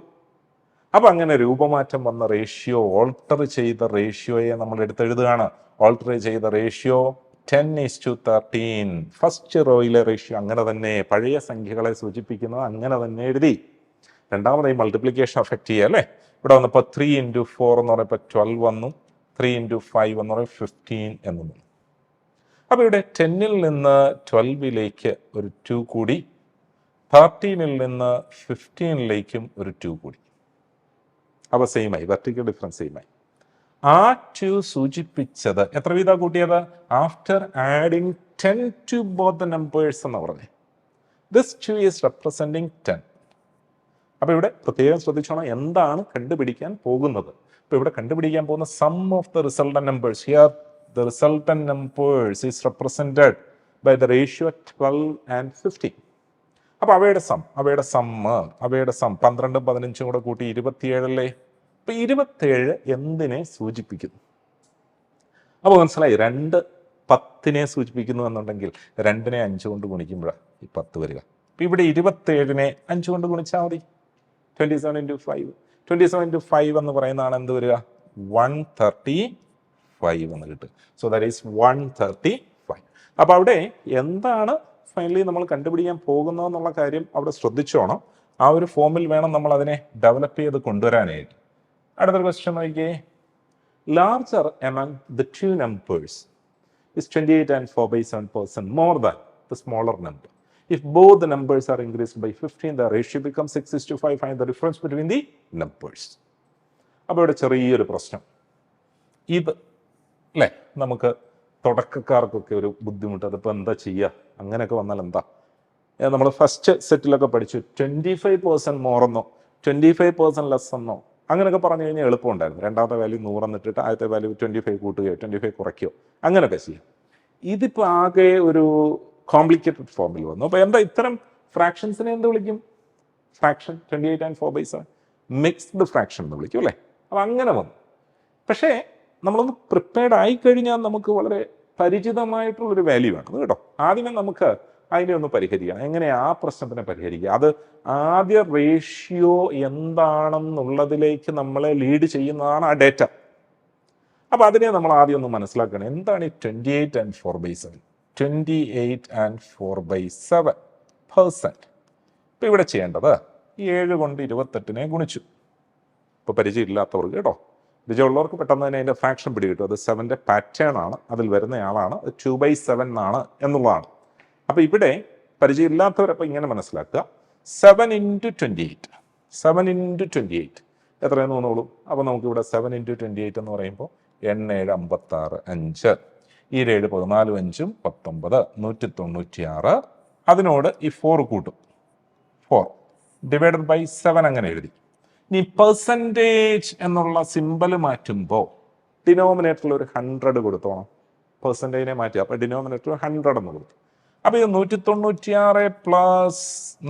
അപ്പം അങ്ങനെ രൂപമാറ്റം വന്ന റേഷ്യോ, ഓൾട്ടർ ചെയ്ത റേഷ്യോയെ നമ്മൾ എടുത്തെഴുതുകയാണ്. ഓൾട്ടർ ചെയ്ത റേഷ്യോ 10:13. ഫസ്റ്റ് റോയിലെ റേഷ്യോ അങ്ങനെ തന്നെ, പഴയ സംഖ്യകളെ സൂചിപ്പിക്കുന്നത് അങ്ങനെ തന്നെ എഴുതി. രണ്ടാമതായി മൾട്ടിപ്ലിക്കേഷൻ അഫക്റ്റ് ചെയ്യുക അല്ലേ. ഇവിടെ വന്നപ്പോൾ 3 × 4 എന്ന് പറയുമ്പോൾ 12 വന്നു, 3 × 5 എന്ന് പറയുമ്പോൾ 15 എന്ന് വന്നു. അപ്പോൾ ഇവിടെ 10ൽ നിന്ന് 12ലേക്ക് ഒരു 2 കൂടി, 13ൽ നിന്ന് 15ലേക്കും ഒരു 2 കൂടി. അപ്പോൾ സെയിമായി, വെർട്ടിക്കൽ ഡിഫറൻസ് സെയിമായി. ആ 2 സൂചിപ്പിച്ചത് എത്ര വീതം കൂട്ടിയത്? After adding 10 to both the numbers എന്ന് പറഞ്ഞേ. This 2 is representing 10. അപ്പോൾ ഇവിടെ പ്രത്യേകം ശ്രദ്ധിച്ചോണം എന്താണ് കണ്ടുപിടിക്കാൻ പോകുന്നത്. അപ്പോൾ ഇവിടെ കണ്ടുപിടിക്കാൻ പോകുന്ന sum of the resultant numbers. Here the resultant numbers is represented by the ratio 12 and 15. അപ്പോൾ അവയുടെ സം 12, 15 കൂടെ കൂട്ടി 27 അല്ലേ. അപ്പോൾ 27 എന്തിനെ സൂചിപ്പിക്കുന്നു? അപ്പോൾ മനസ്സിലായി, 2 10നെ സൂചിപ്പിക്കുന്നു എന്നുണ്ടെങ്കിൽ 2നെ 5 കൊണ്ട് ഗുണിക്കുമ്പോഴാണ് ഈ 10 വരിക. അപ്പോൾ ഇവിടെ 27നെ 5 കൊണ്ട് ഗുണിച്ചാൽ മതി. 27 ഇൻറ്റു 5. 27 ഇൻറ്റു 5 എന്ന് പറയുന്നതാണ് എന്ത് വരിക? 135 എന്ന് കിട്ടും. So that is 135. അപ്പോൾ അവിടെ എന്താണ് ഫൈനലി നമ്മൾ കണ്ടുപിടിക്കാൻ പോകുന്നതെന്നുള്ള കാര്യം അവിടെ ശ്രദ്ധിച്ചോണം. ആ ഒരു ഫോമിൽ വേണം നമ്മൾ അതിനെ ഡെവലപ്പ് ചെയ്ത് കൊണ്ടുവരാനായിട്ട്. അടുത്തൊരു ക്വസ്റ്റ്യൻ നോക്കിയേ. Larger among the two numbers is 28 and 4/7% more than the smaller number. If both the numbers are increased by 15, the ratio becomes 6:5. Find the difference between the numbers. അപ്പോൾ ഇവിടെ ചെറിയൊരു പ്രശ്നം. ഇത് അല്ലേ നമുക്ക് തുടക്കക്കാർക്കൊക്കെ ഒരു ബുദ്ധിമുട്ട്. അതിപ്പോൾ എന്താ ചെയ്യുക? അങ്ങനെയൊക്കെ വന്നാൽ എന്താ? നമ്മൾ ഫസ്റ്റ് സെറ്റിലൊക്കെ പഠിച്ചു 25% മോറെന്നോ 25% ലെസ് എന്നോ അങ്ങനെയൊക്കെ പറഞ്ഞു കഴിഞ്ഞാൽ എളുപ്പമുണ്ടായിരുന്നു. രണ്ടാമത്തെ വാല്യൂ 100 എന്നിട്ടിട്ട് ആദ്യത്തെ വാല്യൂ 25 കൂട്ടുകയോ 25 കുറയ്ക്കുകയോ അങ്ങനെയൊക്കെ ചെയ്യാം. ഇതിപ്പോൾ ആകെ ഒരു കോംപ്ലിക്കേറ്റഡ് ഫോമിൽ വന്നു. അപ്പോൾ എന്താ ഇത്തരം ഫ്രാക്ഷൻസിനെ എന്ത് വിളിക്കും? ഫ്രാക്ഷൻ 28 and 4/7 മിക്സ്ഡ് ഫ്രാക്ഷൻ എന്ന് വിളിക്കും അല്ലേ? അപ്പോൾ അങ്ങനെ വന്നു. പക്ഷേ നമ്മളൊന്ന് പ്രിപ്പയർഡ് ആയിക്കഴിഞ്ഞാൽ നമുക്ക് വളരെ പരിചിതമായിട്ടുള്ളൊരു വാല്യൂ ആണ് കേട്ടോ. ആദ്യമേ നമുക്ക് അതിനെ ഒന്ന് പരിഹരിക്കണം. എങ്ങനെ ആ പ്രശ്നത്തിനെ പരിഹരിക്കുക? അത് ആദ്യ റേഷ്യോ എന്താണെന്നുള്ളതിലേക്ക് നമ്മളെ ലീഡ് ചെയ്യുന്നതാണ് ആ ഡേറ്റ. അപ്പോൾ അതിനെ നമ്മൾ ആദ്യം ഒന്ന് മനസ്സിലാക്കണം. എന്താണ് ഈ 28 and 4/7? 28 and 4/7%. ഇപ്പോൾ ഇവിടെ ചെയ്യേണ്ടത് 7 കൊണ്ട് 28നെ ഗുണിച്ചു. ഇപ്പോൾ പരിചയമില്ലാത്തവർക്ക് കേട്ടോ, പരിചയമുള്ളവർക്ക് പെട്ടെന്ന് തന്നെ അതിൻ്റെ ഫ്രാക്ഷൻ പിടികിട്ടും. അത് 7ന്റെ പാറ്റേൺ ആണ്, അതിൽ വരുന്ന ആളാണ്, 2/7 ആണ് എന്നുള്ളതാണ്. അപ്പോൾ ഇവിടെ പരിചയമില്ലാത്തവരപ്പോൾ ഇങ്ങനെ മനസ്സിലാക്കുക. 7 × 28. 7 × 28 എത്രയെന്ന് തോന്നുള്ളൂ? അപ്പോൾ നമുക്കിവിടെ 7 × 28 എന്ന് പറയുമ്പോൾ 8 7 56 5 ഈ 7 14 5 19 196. അതിനോട് ഈ 4 കൂട്ടും. 4 ഡിവൈഡഡ് ബൈ 7 അങ്ങനെ എഴുതി. ഇനി പെർസെൻറ്റേജ് എന്നുള്ള സിമ്പൽ മാറ്റുമ്പോൾ ഡിനോമിനേറ്ററിൽ ഒരു 100 കൊടുത്തോണം. പെർസെൻറ്റേജിനെ മാറ്റി, അപ്പോൾ ഡിനോമിനേറ്റർ 100 എന്ന് കൊടുത്തു. അപ്പോൾ ഇത് 196 +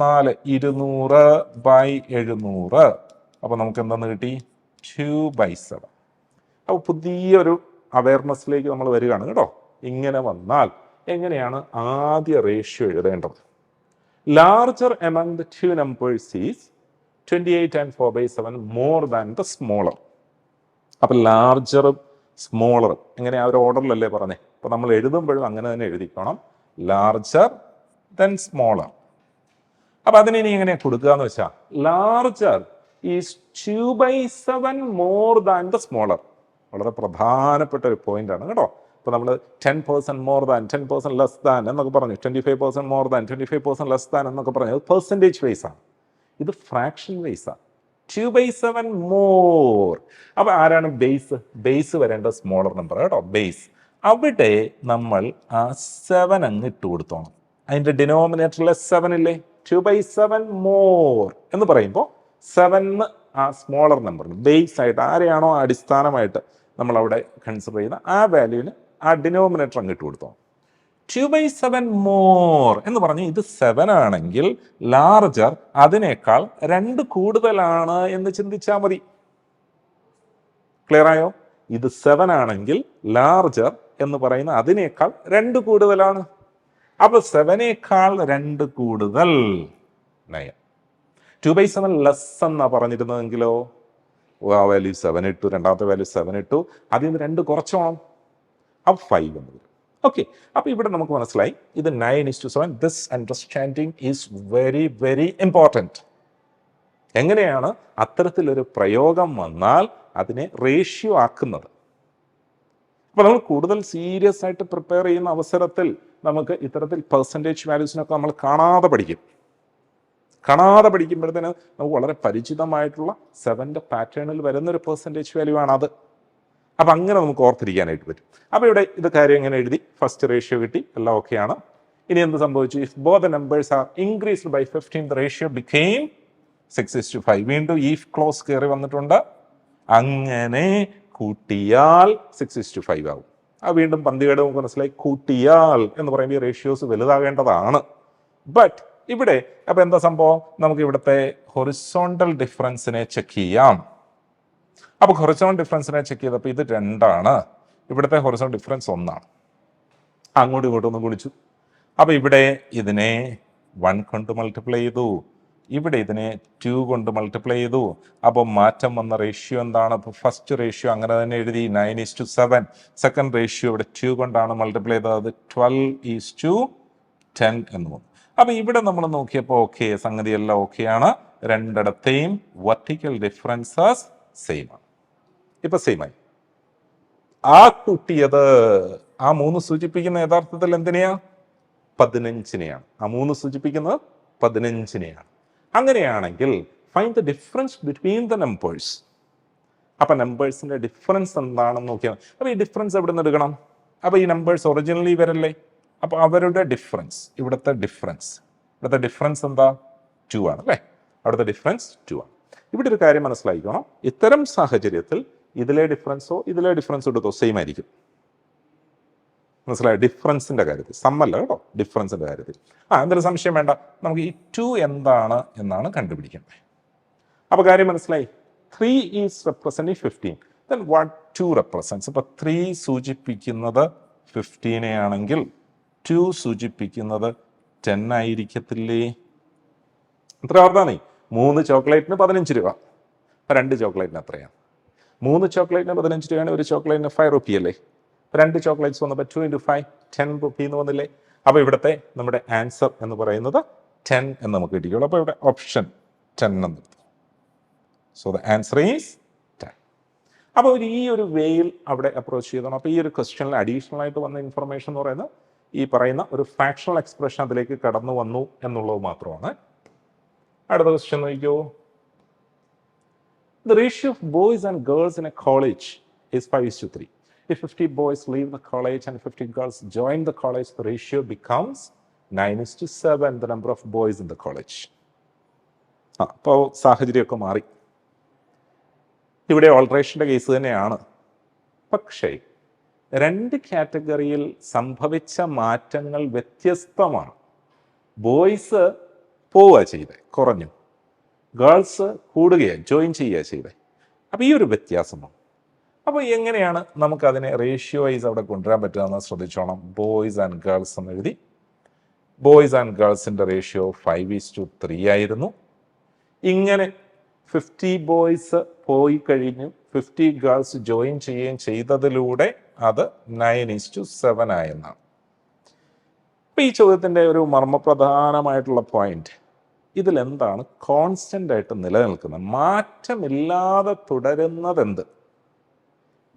4 200/700. അപ്പോൾ നമുക്ക് എന്താന്ന് കിട്ടി? 2/7. അപ്പോൾ പുതിയൊരു അവയർനെസ്സിലേക്ക് നമ്മൾ വരികയാണ് കേട്ടോ. ഇങ്ങനെ വന്നാൽ എങ്ങനെയാണ് ആദ്യ റേഷ്യോ എഴുതേണ്ടത്? Larger among the two numbers is 28 and 4/7 more than the smaller. അപ്പം ലാർജറും സ്മോളറും എങ്ങനെ ആ ഒരു ഓർഡറിലല്ലേ പറഞ്ഞേ? അപ്പോൾ നമ്മൾ എഴുതുമ്പോഴും അങ്ങനെ തന്നെ എഴുതിക്കണം. Larger then smaller. അപ്പം അതിനെ ഇനി എങ്ങനെയാണ് കൊടുക്കുക എന്ന് വെച്ചാൽ larger is 2/7 more than the smaller. വളരെ പ്രധാനപ്പെട്ട ഒരു പോയിന്റ് ആണ് കേട്ടോ. ഇപ്പോൾ നമ്മൾ 10% മോർ ദാൻ 10% ലെസ് ദാൻ എന്നൊക്കെ പറഞ്ഞു, 25% മോർ ദാൻ 25% ലെസ് ദാൻ എന്നൊക്കെ പറഞ്ഞു. അത് പെർസെൻറ്റേജ് വൈസ് ആണ്. ഇത് ഫ്രാക്ഷൻ വൈസ് ആണ്. 2/7 മോർ. അപ്പോൾ ആരാണ് ബേസ്? ബേസ് വരേണ്ട സ്മോളർ നമ്പർ കേട്ടോ, ബേസ്. അവിടെ നമ്മൾ ആ 7 അങ്ങ് ഇട്ട് കൊടുത്തോണം. അതിൻ്റെ ഡിനോമിനേറ്ററിലെ 7 ഇല്ലേ? 2/7 മോർ എന്ന് പറയുമ്പോൾ 7 ആ സ്മോളർ നമ്പറിന് ബേസ് ആയിട്ട് ആരെയാണോ അടിസ്ഥാനമായിട്ട് നമ്മൾ അവിടെ കൺസിഡർ ചെയ്യുന്ന ആ വാല്യൂവിന് ആ ഡിനോമിനേറ്റർ അങ്ങ് ഇട്ട് കൊടുത്തോണം. 2/7 മോർ എന്ന് പറഞ്ഞ് ഇത് 7 ആണെങ്കിൽ ലാർജർ അതിനേക്കാൾ 2 കൂടുതലാണ് എന്ന് ചിന്തിച്ചാൽ മതി. ക്ലിയർ ആയോ? ഇത് 7 ആണെങ്കിൽ ലാർജർ എന്ന് പറയുന്ന അതിനേക്കാൾ 2 കൂടുതലാണ്. അപ്പൊ 7നേക്കാൾ 2 കൂടുതൽ 9. 2/7 ലെസ് എന്നാ പറഞ്ഞിരുന്നതെങ്കിലോ ആ വാല്യൂ 7 ഇട്ടു, രണ്ടാമത്തെ വാല്യൂ 7 ഇട്ടു, അതിൽ നിന്ന് 2 കുറച്ചോണം. അപ്പൊ 5 എന്ന് വരും. ഓക്കെ, അപ്പൊ ഇവിടെ നമുക്ക് മനസ്സിലായി ഇത് 9:7. This understanding is very very important. എങ്ങനെയാണ് അത്തരത്തിലൊരു പ്രയോഗം വന്നാൽ അതിനെ റേഷ്യോ ആക്കുന്നത്? അപ്പൊ നമ്മൾ കൂടുതൽ സീരിയസ് ആയിട്ട് പ്രിപ്പയർ ചെയ്യുന്ന അവസരത്തിൽ നമുക്ക് ഇത്തരത്തിൽ പെർസെൻറ്റേജ് വാല്യൂസിനൊക്കെ നമ്മൾ കാണാതെ പഠിക്കും. കാണാതെ പഠിക്കുമ്പോഴത്തേന് നമുക്ക് വളരെ പരിചിതമായിട്ടുള്ള 7ന്റെ പാറ്റേണിൽ വരുന്നൊരു പെർസെൻറ്റേജ് വാല്യൂ ആണ് അത്. അപ്പം അങ്ങനെ നമുക്ക് ഓർത്തിരിക്കാനായിട്ട് പറ്റും. അപ്പോൾ ഇവിടെ ഇത് കാര്യം എങ്ങനെ എഴുതി? ഫസ്റ്റ് റേഷ്യോ കിട്ടി, എല്ലാം ഓക്കെയാണ്. ഇനി എന്ത് സംഭവിച്ചു? If both the numbers are increased by 15 the ratio became 6:5. വീണ്ടും ഈഫ് ക്ലോസ് കയറി വന്നിട്ടുണ്ട്. അങ്ങനെ കൂട്ടിയാൽ 6:5 ആവും. ആ വീണ്ടും പന്തികേട് നമുക്ക് മനസ്സിലായി. കൂട്ടിയാൽ എന്ന് പറയുമ്പോൾ ഈ റേഷ്യോസ് വലുതാകേണ്ടതാണ്. ബട്ട് ഇവിടെ അപ്പൊ എന്താ സംഭവം? നമുക്ക് ഇവിടുത്തെ ഹൊറിസോണ്ടൽ ഡിഫറൻസിനെ ചെക്ക് ചെയ്യാം. അപ്പൊ ഹൊറിസോണ്ടൽ ഡിഫറൻസിനെ ചെക്ക് ചെയ്തപ്പോൾ ഇത് 2 ആണ്. ഇവിടുത്തെ ഹൊറിസോണ്ടൽ ഡിഫറൻസ് 1 ആണ്. അങ്ങോട്ടും ഇങ്ങോട്ടും ഒന്ന് ഗുണിച്ചു. അപ്പോൾ ഇവിടെ ഇതിനെ 1 കൊണ്ട് മൾട്ടിപ്ലൈ ചെയ്തു, ഇവിടെ ഇതിനെ 2 കൊണ്ട് മൾട്ടിപ്ലൈ ചെയ്തു. അപ്പോൾ മാറ്റം വന്ന റേഷ്യോ എന്താണ്? അപ്പോൾ ഫസ്റ്റ് റേഷ്യോ അങ്ങനെ തന്നെ എഴുതി 9:7. സെക്കൻഡ് റേഷ്യോ ഇവിടെ 2 കൊണ്ടാണ് മൾട്ടിപ്ലൈ ചെയ്തത്, അത് 12:10 എന്ന് വന്നു. അപ്പോൾ ഇവിടെ നമ്മൾ നോക്കിയപ്പോൾ ഓക്കെ, സംഗതി എല്ലാം ഓക്കെയാണ്. രണ്ടിടത്തെയും വെർട്ടിക്കൽ ഡിഫറൻസസ് സെയിം ആണ്. ഇപ്പൊ സെയിം ആയി. ആ കൂട്ടിയത് ആ 3 സൂചിപ്പിക്കുന്ന യഥാർത്ഥത്തിൽ എന്തിനെയാ? 15നെയാണ്. ആ 3 സൂചിപ്പിക്കുന്നത് 15നെയാണ്. അങ്ങനെയാണെങ്കിൽ find the difference between the numbers. അപ്പൊ നമ്പേഴ്സിന്റെ ഡിഫറൻസ് എന്താണെന്ന് നോക്കിയാൽ, അപ്പൊ ഈ ഡിഫറൻസ് എവിടെ നിന്ന് എടുക്കണം? അപ്പൊ ഈ നമ്പേഴ്സ് ഒറിജിനലി ഇവരല്ലേ, അപ്പൊ അവരുടെ ഡിഫറൻസ്, ഇവിടുത്തെ ഡിഫറൻസ് എന്താ? 2 ആണ് അല്ലേ? അവിടുത്തെ ഡിഫറൻസ് 2 ആണ്. ഇവിടെ ഒരു കാര്യം മനസ്സിലാക്കണം, ഇത്തരം സാഹചര്യത്തിൽ ഇതിലെ ഡിഫറൻസോ എടുത്തോ സെയിം ആയിരിക്കും. മനസ്സിലായോ? ഡിഫറൻസിന്റെ കാര്യത്തിൽ, സമ്മല്ല കേട്ടോ, ഡിഫറൻസിന്റെ കാര്യത്തിൽ. എന്തൊരു സംശയം വേണ്ട, നമുക്ക് ഈ 2 എന്താണ് എന്നാണ് കണ്ടുപിടിക്കേണ്ടത്. അപ്പൊ കാര്യം മനസ്സിലായി. 3 is representing 15. Then what 2 represents? അപ്പൊ 3 സൂചിപ്പിക്കുന്നത് 15 ആണെങ്കിൽ 2 സൂചിപ്പിക്കുന്നത് 10 ആയിരിക്കത്തില്ലേ? എത്ര ഓർത്താണേ? 3 ചോക്ലേറ്റിന് 15 രൂപ. അപ്പൊ 2 ചോക്ലേറ്റിന് എത്രയാണ്? 3 ചോക്ലേറ്റിന് 15 രൂപയാണ്, ഒരു ചോക്ലേറ്റിന് 5 റുപ്പി അല്ലേ? 2 ചോക്ലേറ്റ്സ് വന്നപ്പോൾ 2 × 5 10 റുപ്പി എന്ന് വന്നില്ലേ? അപ്പൊ ഇവിടുത്തെ നമ്മുടെ ആൻസർ എന്ന് പറയുന്നത് 10 എന്ന് നമുക്ക് കിട്ടിയുള്ളൂ. അപ്പൊ ഇവിടെ ഓപ്ഷൻ 10 എന്ന്. So the answer is 10. അപ്പോൾ ഈ ഒരു വേയിൽ അവിടെ അപ്രോച്ച് ചെയ്തണം. അപ്പോൾ ഈ ഒരു ക്വസ്റ്റ്യനിൽ അഡീഷണൽ ആയിട്ട് വന്ന ഇൻഫർമേഷൻ എന്ന് പറയുന്നത് ഈ പറയുന്ന ഒരു ഫ്രാക്ഷണൽ എക്സ്പ്രഷൻ അതിലേക്ക് കടന്നു വന്നു എന്നുള്ളത് മാത്രമാണ്. അടുത്ത ക്വസ്റ്റ്യൻ നോക്കിയോ. The ratio of boys and girls in a college is 5:3. If 50 boys leave the college and 50 girls join the college, the ratio becomes 9:7, the number of boys in the college. അപ്പോൾ സാഹചര്യമൊക്കെ മാറി. ഇവിടെ ഓൾട്ടറേഷൻ്റെ case തന്നെയാണ്. പക്ഷേ 2 കാറ്റഗറിയിൽ സംഭവിച്ച മാറ്റങ്ങൾ വ്യത്യസ്തമാണ്. Boys പോവുക ചെയ്തേ, കുറഞ്ഞു. ഗേൾസ് കൂടുകയാണ്, ജോയിൻ ചെയ്യുക ചെയ്തേ. അപ്പോൾ ഈ ഒരു വ്യത്യാസമാണ്. അപ്പോൾ എങ്ങനെയാണ് നമുക്കതിനെ റേഷ്യോ വൈസ് അവിടെ കൊണ്ടുവരാൻ പറ്റുകയെന്ന് ശ്രദ്ധിച്ചോണം. ബോയ്സ് ആൻഡ് ഗേൾസ് എന്ന് എഴുതി. ബോയ്സ് ആൻഡ് ഗേൾസിൻ്റെ റേഷ്യോ 5:3 ആയിരുന്നു. ഇങ്ങനെ 50 ബോയ്സ് പോയി കഴിഞ്ഞു, 50 ഗേൾസ് ജോയിൻ ചെയ്യുകയും ചെയ്തതിലൂടെ അത് 9:7 ആയെന്നാണ്. അപ്പൊ ഈ ചോദ്യത്തിന്റെ ഒരു മർമ്മപ്രധാനമായിട്ടുള്ള പോയിന്റ്, ഇതിലെന്താണ് കോൺസ്റ്റന്റ് ആയിട്ട് നിലനിൽക്കുന്നത്, മാറ്റമില്ലാതെ തുടരുന്നത് എന്ത്?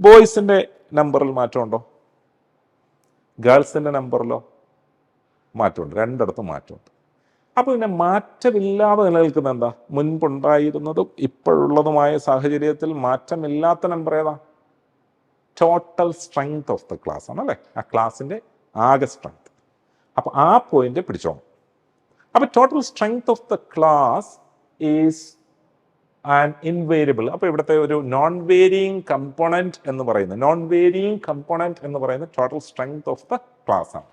ബോയ്സിന്റെ നമ്പറിൽ മാറ്റമുണ്ടോ? ഗേൾസിന്റെ നമ്പറിലോ? മാറ്റമുണ്ട്. രണ്ടിടത്തും മാറ്റമുണ്ട്. അപ്പോൾ പിന്നെ മാറ്റമില്ലാതെ നിലനിൽക്കുന്ന എന്താ? മുൻപുണ്ടായിരുന്നതും ഇപ്പോഴുള്ളതുമായ സാഹചര്യത്തിൽ മാറ്റമില്ലാത്ത നമ്പർ ഏതാ? Total strength of the class ആണ് അല്ലേ? ആ ക്ലാസിന്റെ ആകെ സ്ട്രെങ്ത്. അപ്പൊ ആ പോയിന്റ് പിടിച്ചോണം. അപ്പൊ total strength of the class is an invariable. അപ്പൊ ഇവിടുത്തെ ഒരു നോൺ വേരിയിങ് കമ്പോണന്റ് എന്ന് പറയുന്നത് total strength of the class ആണ്.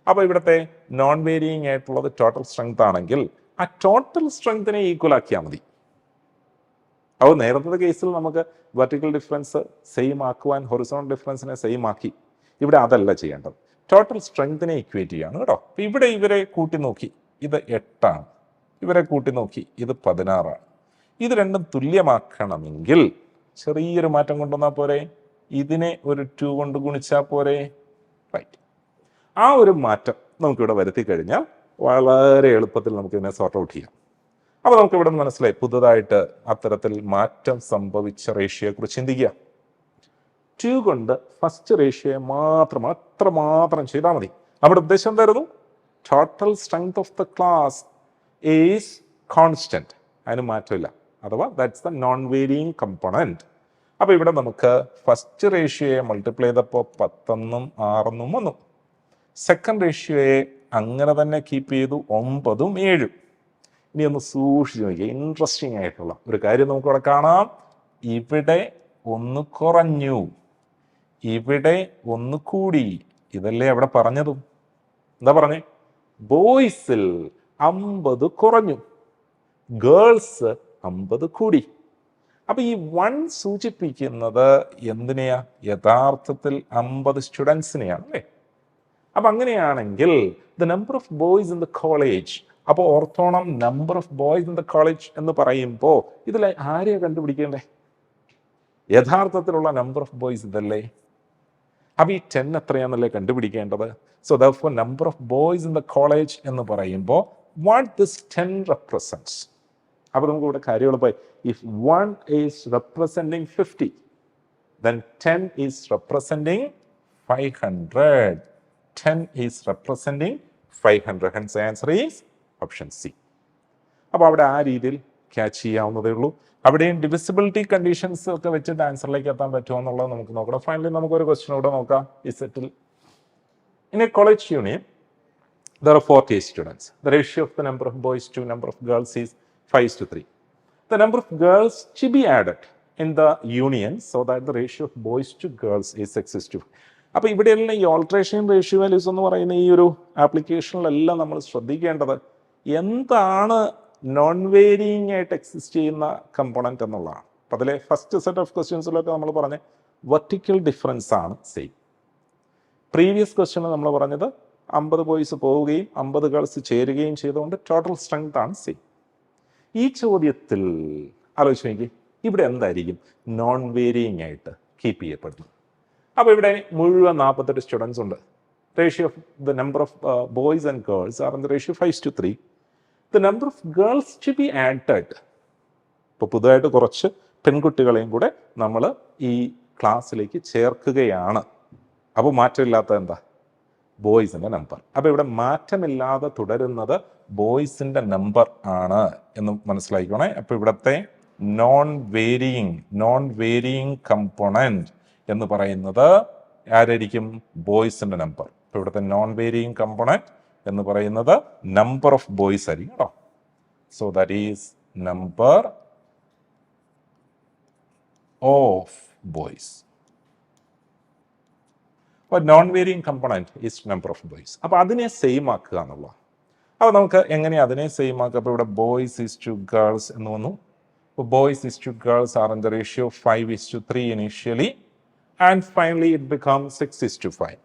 അപ്പോൾ ഇവിടുത്തെ നോൺ വേരിയിങ് ആയിട്ടുള്ളത് ടോട്ടൽ സ്ട്രെങ്ത് ആണെങ്കിൽ ആ ടോട്ടൽ സ്ട്രെങ്തിനെ ഈക്വൽ ആക്കിയാൽ മതി. അപ്പോൾ നേരത്തെ കേസിൽ നമുക്ക് വെർട്ടിക്കൽ ഡിഫറൻസ് സെയിം ആക്കുവാൻ ഹൊറിസോണ്ടൽ ഡിഫറൻസിനെ സെയിം ആക്കി. ഇവിടെ അതല്ല ചെയ്യേണ്ടത്, ടോട്ടൽ സ്ട്രെങ്തിനെ ഇക്വേറ്റ് ചെയ്യാണ് കേട്ടോ. അപ്പോൾ ഇവിടെ ഇവരെ കൂട്ടി നോക്കി, ഇത് 8 ആണ്. ഇവരെ കൂട്ടി നോക്കി, ഇത് 16 ആണ്. ഇത് രണ്ടും തുല്യമാക്കണമെങ്കിൽ ചെറിയൊരു മാറ്റം കൊണ്ടുവന്നാൽ പോരെ? ഇതിനെ ഒരു 2 കൊണ്ട് ഗുണിച്ചാൽ പോരെ? റൈറ്റ്. ആ ഒരു മാറ്റം നമുക്കിവിടെ വരുത്തി കഴിഞ്ഞാൽ വളരെ എളുപ്പത്തിൽ നമുക്ക് ഇതിനെ സോർട്ട് ഔട്ട് ചെയ്യാം. അപ്പോൾ നമുക്ക് ഇവിടെ നിന്ന് മനസ്സിലായി, പുതുതായിട്ട് അത്തരത്തിൽ മാറ്റം സംഭവിച്ച റേഷ്യോയെ കുറിച്ച് ചിന്തിക്കുക. 2 കൊണ്ട് ഫസ്റ്റ് റേഷ്യോയെ മാത്രം ചെയ്താൽ മതി. നമ്മുടെ ഉദ്ദേശം എന്തായിരുന്നു? Total strength of the class is constant, അതിന് മാറ്റമില്ല. അഥവാ that's the non varying component. അപ്പോൾ ഇവിടെ നമുക്ക് ഫസ്റ്റ് റേഷ്യോയെ മൾട്ടിപ്ലൈ ചെയ്തപ്പോൾ 10 6 വന്നു. സെക്കൻഡ് റേഷ്യോയെ അങ്ങനെ തന്നെ കീപ്പ് ചെയ്തു, 9 7. ഇനി ഒന്ന് സൂക്ഷിച്ച് നോക്കിയാൽ ഇൻട്രസ്റ്റിംഗ് ആയിട്ടുള്ള ഒരു കാര്യം നമുക്കിവിടെ കാണാം. ഇവിടെ 1 കുറഞ്ഞു, ഇവിടെ 1 കൂടി. ഇതല്ലേ അവിടെ പറഞ്ഞതും? എന്താ പറഞ്ഞേ? ബോയ്സിൽ 50 കുറഞ്ഞു, ഗേൾസ് 50 കൂടി. അപ്പൊ ഈ 1 സൂചിപ്പിക്കുന്നത് എന്തിനെയാ? യഥാർത്ഥത്തിൽ 50 സ്റ്റുഡൻസിനെയാണ് അല്ലേ? അപ്പം അങ്ങനെയാണെങ്കിൽ the number of boys in the college, അപ്പോൾ ഓർത്തോണം number of boys in the college എന്ന് പറയുമ്പോൾ ഇതിൽ ആരെയാണ് കണ്ടുപിടിക്കേണ്ടേ? യഥാർത്ഥത്തിലുള്ള നമ്പർ ഓഫ് ബോയ്സ് ഇതല്ലേ? അപ്പോൾ ഈ 10 എത്രയാണെന്നല്ലേ കണ്ടുപിടിക്കേണ്ടത്. So therefore number of boys in the college എന്ന് പറയുമ്പോൾ വാട്ട് ദിസ് 10 റെപ്രസെൻറ്റ്സ്. അപ്പോൾ നമുക്ക് ഇവിടെ കാര്യം എളുപ്പമായി. If 1 is representing 50, then 10 is representing 500. 10 is representing 500. Hence the answer is option C. അപ്പോൾ അവിടെ ആ രീതിയിൽ ക്യാച്ച് ചെയ്യാവുന്നതേ ഉള്ളൂ. അവിടെയും ഡിവിസിബിലിറ്റി കണ്ടീഷൻസ് ഒക്കെ വെച്ചിട്ട് ആൻസറിലേക്ക് എത്താൻ പറ്റുമോ എന്നുള്ളത് നമുക്ക് നോക്കണം. ഫൈനലി നമുക്കൊരു ക്വസ്റ്റ്യൻ കൂടെ നോക്കാം. ഈ സെറ്റിൽ in A college union there are 40 students. The ratio of the number of boys to number of girls is 5:3. The number of girls to be added in the union so that the ratio of boys to girls is 6:5. അപ്പോൾ ഇവിടെയെല്ലാം ഈ alteration ratio values എന്ന് പറയുന്ന ഈ ഒരു ആപ്ലിക്കേഷനിലെല്ലാം നമ്മൾ ശ്രദ്ധിക്കേണ്ടത് എന്താണ് നോൺ വേരിയിങ് ആയിട്ട് എക്സിസ്റ്റ് ചെയ്യുന്ന കമ്പോണൻറ്റ് എന്നുള്ളതാണ്. അപ്പോൾ അതിലെ ഫസ്റ്റ് സെറ്റ് ഓഫ് ക്വസ്റ്റ്യൻസിലൊക്കെ നമ്മൾ പറഞ്ഞ വെർട്ടിക്കൽ ഡിഫറൻസ് ആണ് സെയിം. പ്രീവിയസ് ക്വസ്റ്റ്യനിൽ നമ്മൾ പറഞ്ഞത് 50 ബോയ്സ് പോവുകയും 50 ഗേൾസ് ചേരുകയും ചെയ്തുകൊണ്ട് ടോട്ടൽ സ്ട്രെങ്ത് ആണ് സെയിം. ഈ ചോദ്യത്തിൽ ആലോചിച്ച് നോക്കി, ഇവിടെ എന്തായിരിക്കും നോൺ വേരിയിങ് ആയിട്ട് കീപ്പ് ചെയ്യപ്പെടുന്നത്? അപ്പോൾ ഇവിടെ മുഴുവൻ 48 സ്റ്റുഡൻസ് ഉണ്ട്. Ratio of the number of boys and girls are in the ratio 5:3. The number of girls to be added, ഇപ്പോൾ പുതുതായിട്ട് കുറച്ച് പെൺകുട്ടികളെയും കൂടെ നമ്മൾ ഈ ക്ലാസ്സിലേക്ക് ചേർക്കുകയാണ്. അപ്പോൾ മാറ്റമില്ലാത്ത എന്താ? ബോയ്സിൻ്റെ നമ്പർ. അപ്പോൾ ഇവിടെ മാറ്റമില്ലാതെ തുടരുന്നത് ബോയ്സിൻ്റെ നമ്പർ ആണ് എന്ന് മനസ്സിലാക്കിക്കോണേ. അപ്പോൾ ഇവിടുത്തെ നോൺ വേരിയിങ് കമ്പോണൻറ്റ് എന്ന് പറയുന്നത് ആരായിരിക്കും? ബോയ്സിൻ്റെ നമ്പർ. അപ്പോൾ ഇവിടുത്തെ നോൺ വേരിയിങ് കമ്പോണൻറ്റ് എന്ന് പറയുന്നത് നമ്പർ ഓഫ് ബോയ്സ് ആയിരിക്കും കേട്ടോ. So that is number of boys. അപ്പോൾ non varying component is number of boys. അപ്പോൾ അതിനെ സെയിം ആക്കുക എന്നുള്ളത്. അപ്പോൾ നമുക്ക് എങ്ങനെയാണ് അതിനെ സെയിം ആക്കുക? അപ്പോൾ ഇവിടെ ബോയ്സ് ഈസ് ടു ഗേൾസ് എന്ന് വന്നു. അപ്പോൾ boys is to girls are in the ratio 5:3 initially, and finally it become 6:5.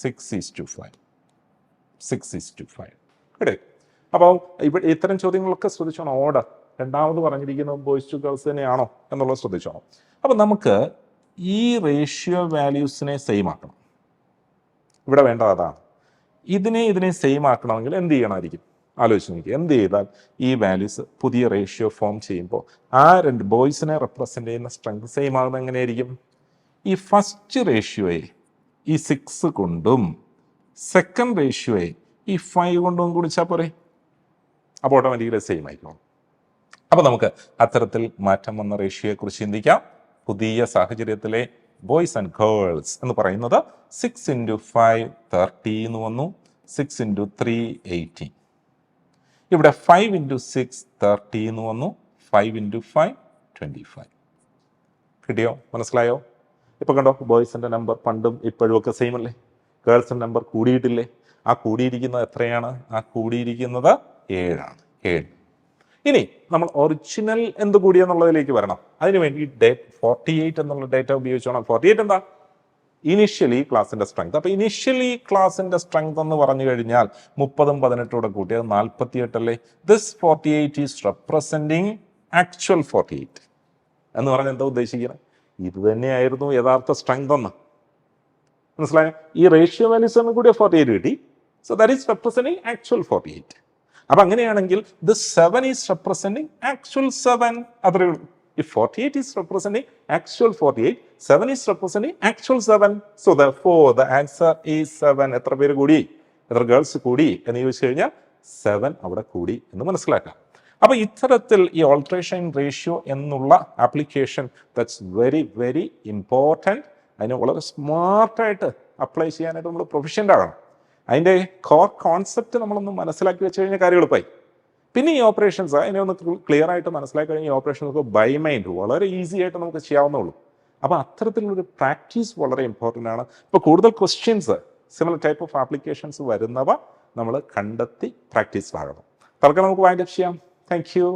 6:5. കേട്ടോ? അപ്പോൾ ഇവിടെ ഇത്തരം ചോദ്യങ്ങളൊക്കെ ശ്രദ്ധിച്ചോണം. ഓർഡർ രണ്ടാമത് പറഞ്ഞിരിക്കുന്നത് ബോയ്സ് ടു ഗേൾസ് തന്നെയാണോ എന്നുള്ളത് ശ്രദ്ധിച്ചോണം. അപ്പോൾ നമുക്ക് ഈ റേഷ്യോ വാല്യൂസിനെ സെയിം ആക്കണം. ഇവിടെ വേണ്ടത് അതാണ്. ഇതിനെ സെയിം ആക്കണമെങ്കിൽ എന്ത് ചെയ്യണമായിരിക്കും? ആലോചിച്ച് നോക്കി. എന്ത് ചെയ്താൽ ഈ വാല്യൂസ് പുതിയ റേഷ്യോ ഫോം ചെയ്യുമ്പോൾ ആ രണ്ട് ബോയ്സിനെ റെപ്രസെൻ്റ് ചെയ്യുന്ന സ്ട്രെങ്ത് സെയിം ആകുന്നത് എങ്ങനെയായിരിക്കും? ഈ ഫസ്റ്റ് റേഷ്യോയെ ഈ 6 കൊണ്ടും സെക്കൻഡ് റേഷ്യോയെ ഈ 5 കൊണ്ടും കുടിച്ചാൽ പോരെ? അപ്പോൾ ഓട്ടോമാറ്റിക്കലി സെയിം ആയിക്കോളും. അപ്പോൾ നമുക്ക് അത്തരത്തിൽ മാറ്റം വന്ന റേഷ്യോയെക്കുറിച്ച് ചിന്തിക്കാം. പുതിയ സാഹചര്യത്തിലെ ബോയ്സ് ആൻഡ് ഗേൾസ് എന്ന് പറയുന്നത് 6 × 5 30 എന്ന് വന്നു. 6 × 3 18. ഇവിടെ 5 × 6 30 എന്ന് വന്നു. 5 × 5 25. കിട്ടിയോ? മനസ്സിലായോ? ഇപ്പം കണ്ടോ, ബോയ്സിൻ്റെ നമ്പർ പണ്ടും ഇപ്പോഴും ഒക്കെ സെയിം അല്ലേ? ഗേൾസിൻ്റെ നമ്പർ കൂടിയിട്ടില്ലേ? ആ കൂടിയിരിക്കുന്നത് എത്രയാണ്? ആ കൂടിയിരിക്കുന്നത് 7 ആണ്. 7. ഇനി നമ്മൾ ഒറിജിനൽ എന്ത് കൂടിയെന്നുള്ളതിലേക്ക് വരണം. അതിനുവേണ്ടി 48 എന്നുള്ള ഡേറ്റ ഉപയോഗിച്ചോണം. 48 എന്താ? ഇനിഷ്യലി ക്ലാസിന്റെ സ്ട്രെങ്ത്. അപ്പോൾ ഇനിഷ്യലി ക്ലാസിന്റെ സ്ട്രെങ്ത് എന്ന് പറഞ്ഞു കഴിഞ്ഞാൽ 30ഉം 18 കൂട്ടിയത് 48 അല്ലേ? ദിസ് 48 ഈസ് റെപ്രസെന്റിങ് ആക്ച്വൽ 48 എന്ന് പറഞ്ഞാൽ എന്താ ഉദ്ദേശിക്കുന്നത്? ഇത് തന്നെയായിരുന്നു യഥാർത്ഥ സ്ട്രെങ്ത് എന്ന്. മനസ്സിലായോ? ഈ റേഷ്യോ വാല്യൂസ് ഒന്നും കൂടി 48 കിട്ടി. So that is representing actual 48. അപ്പം അങ്ങനെയാണെങ്കിൽ ദ 7 ഈസ് റെപ്രസെന്റിങ് ആക്ച്വൽ 7. അത്രയേ ഉള്ളൂ. If 48 is representing actual 48, 7 is representing actual 7. So therefore the answer is 7. എത്ര പേര് കൂടി? എത്ര ഗേൾസ് കൂടി എന്ന് ചോദിച്ചു കഴിഞ്ഞാൽ 7 അവിടെ കൂടി എന്ന് മനസ്സിലാക്കാം. അപ്പോൾ ഇത്തരത്തിൽ ഈ ഓൾട്രേഷൻ റേഷ്യോ എന്നുള്ള application that's very very important. അതിന് വളരെ സ്മാർട്ടായിട്ട് അപ്ലൈ ചെയ്യാനായിട്ട് നമ്മൾ പ്രൊഫഷ്യൻ്റ് ആകണം. അതിൻ്റെ കോർ കോൺസെപ്റ്റ് നമ്മളൊന്ന് മനസ്സിലാക്കി വെച്ച് കഴിഞ്ഞാൽ കാര്യം എളുപ്പമായി. പിന്നെ ഈ ഓപ്പറേഷൻസ് അതിനെ ഒന്ന് ക്ലിയർ ആയിട്ട് മനസ്സിലാക്കി കഴിഞ്ഞാൽ ഈ ഓപ്പറേഷൻസ് ബൈ മൈൻഡ് വളരെ ഈസി ആയിട്ട് നമുക്ക് ചെയ്യാവുന്നുള്ളൂ. അപ്പോൾ അത്തരത്തിലുള്ളൊരു പ്രാക്ടീസ് വളരെ ഇമ്പോർട്ടൻ്റ് ആണ്. ഇപ്പോൾ കൂടുതൽ questions similar type of applications വരുന്നവ നമ്മൾ കണ്ടെത്തി പ്രാക്ടീസ് ആകണം. തൽക്കാലം നമുക്ക് വൈൻഡ് അപ്പ് ചെയ്യാം. Thank U.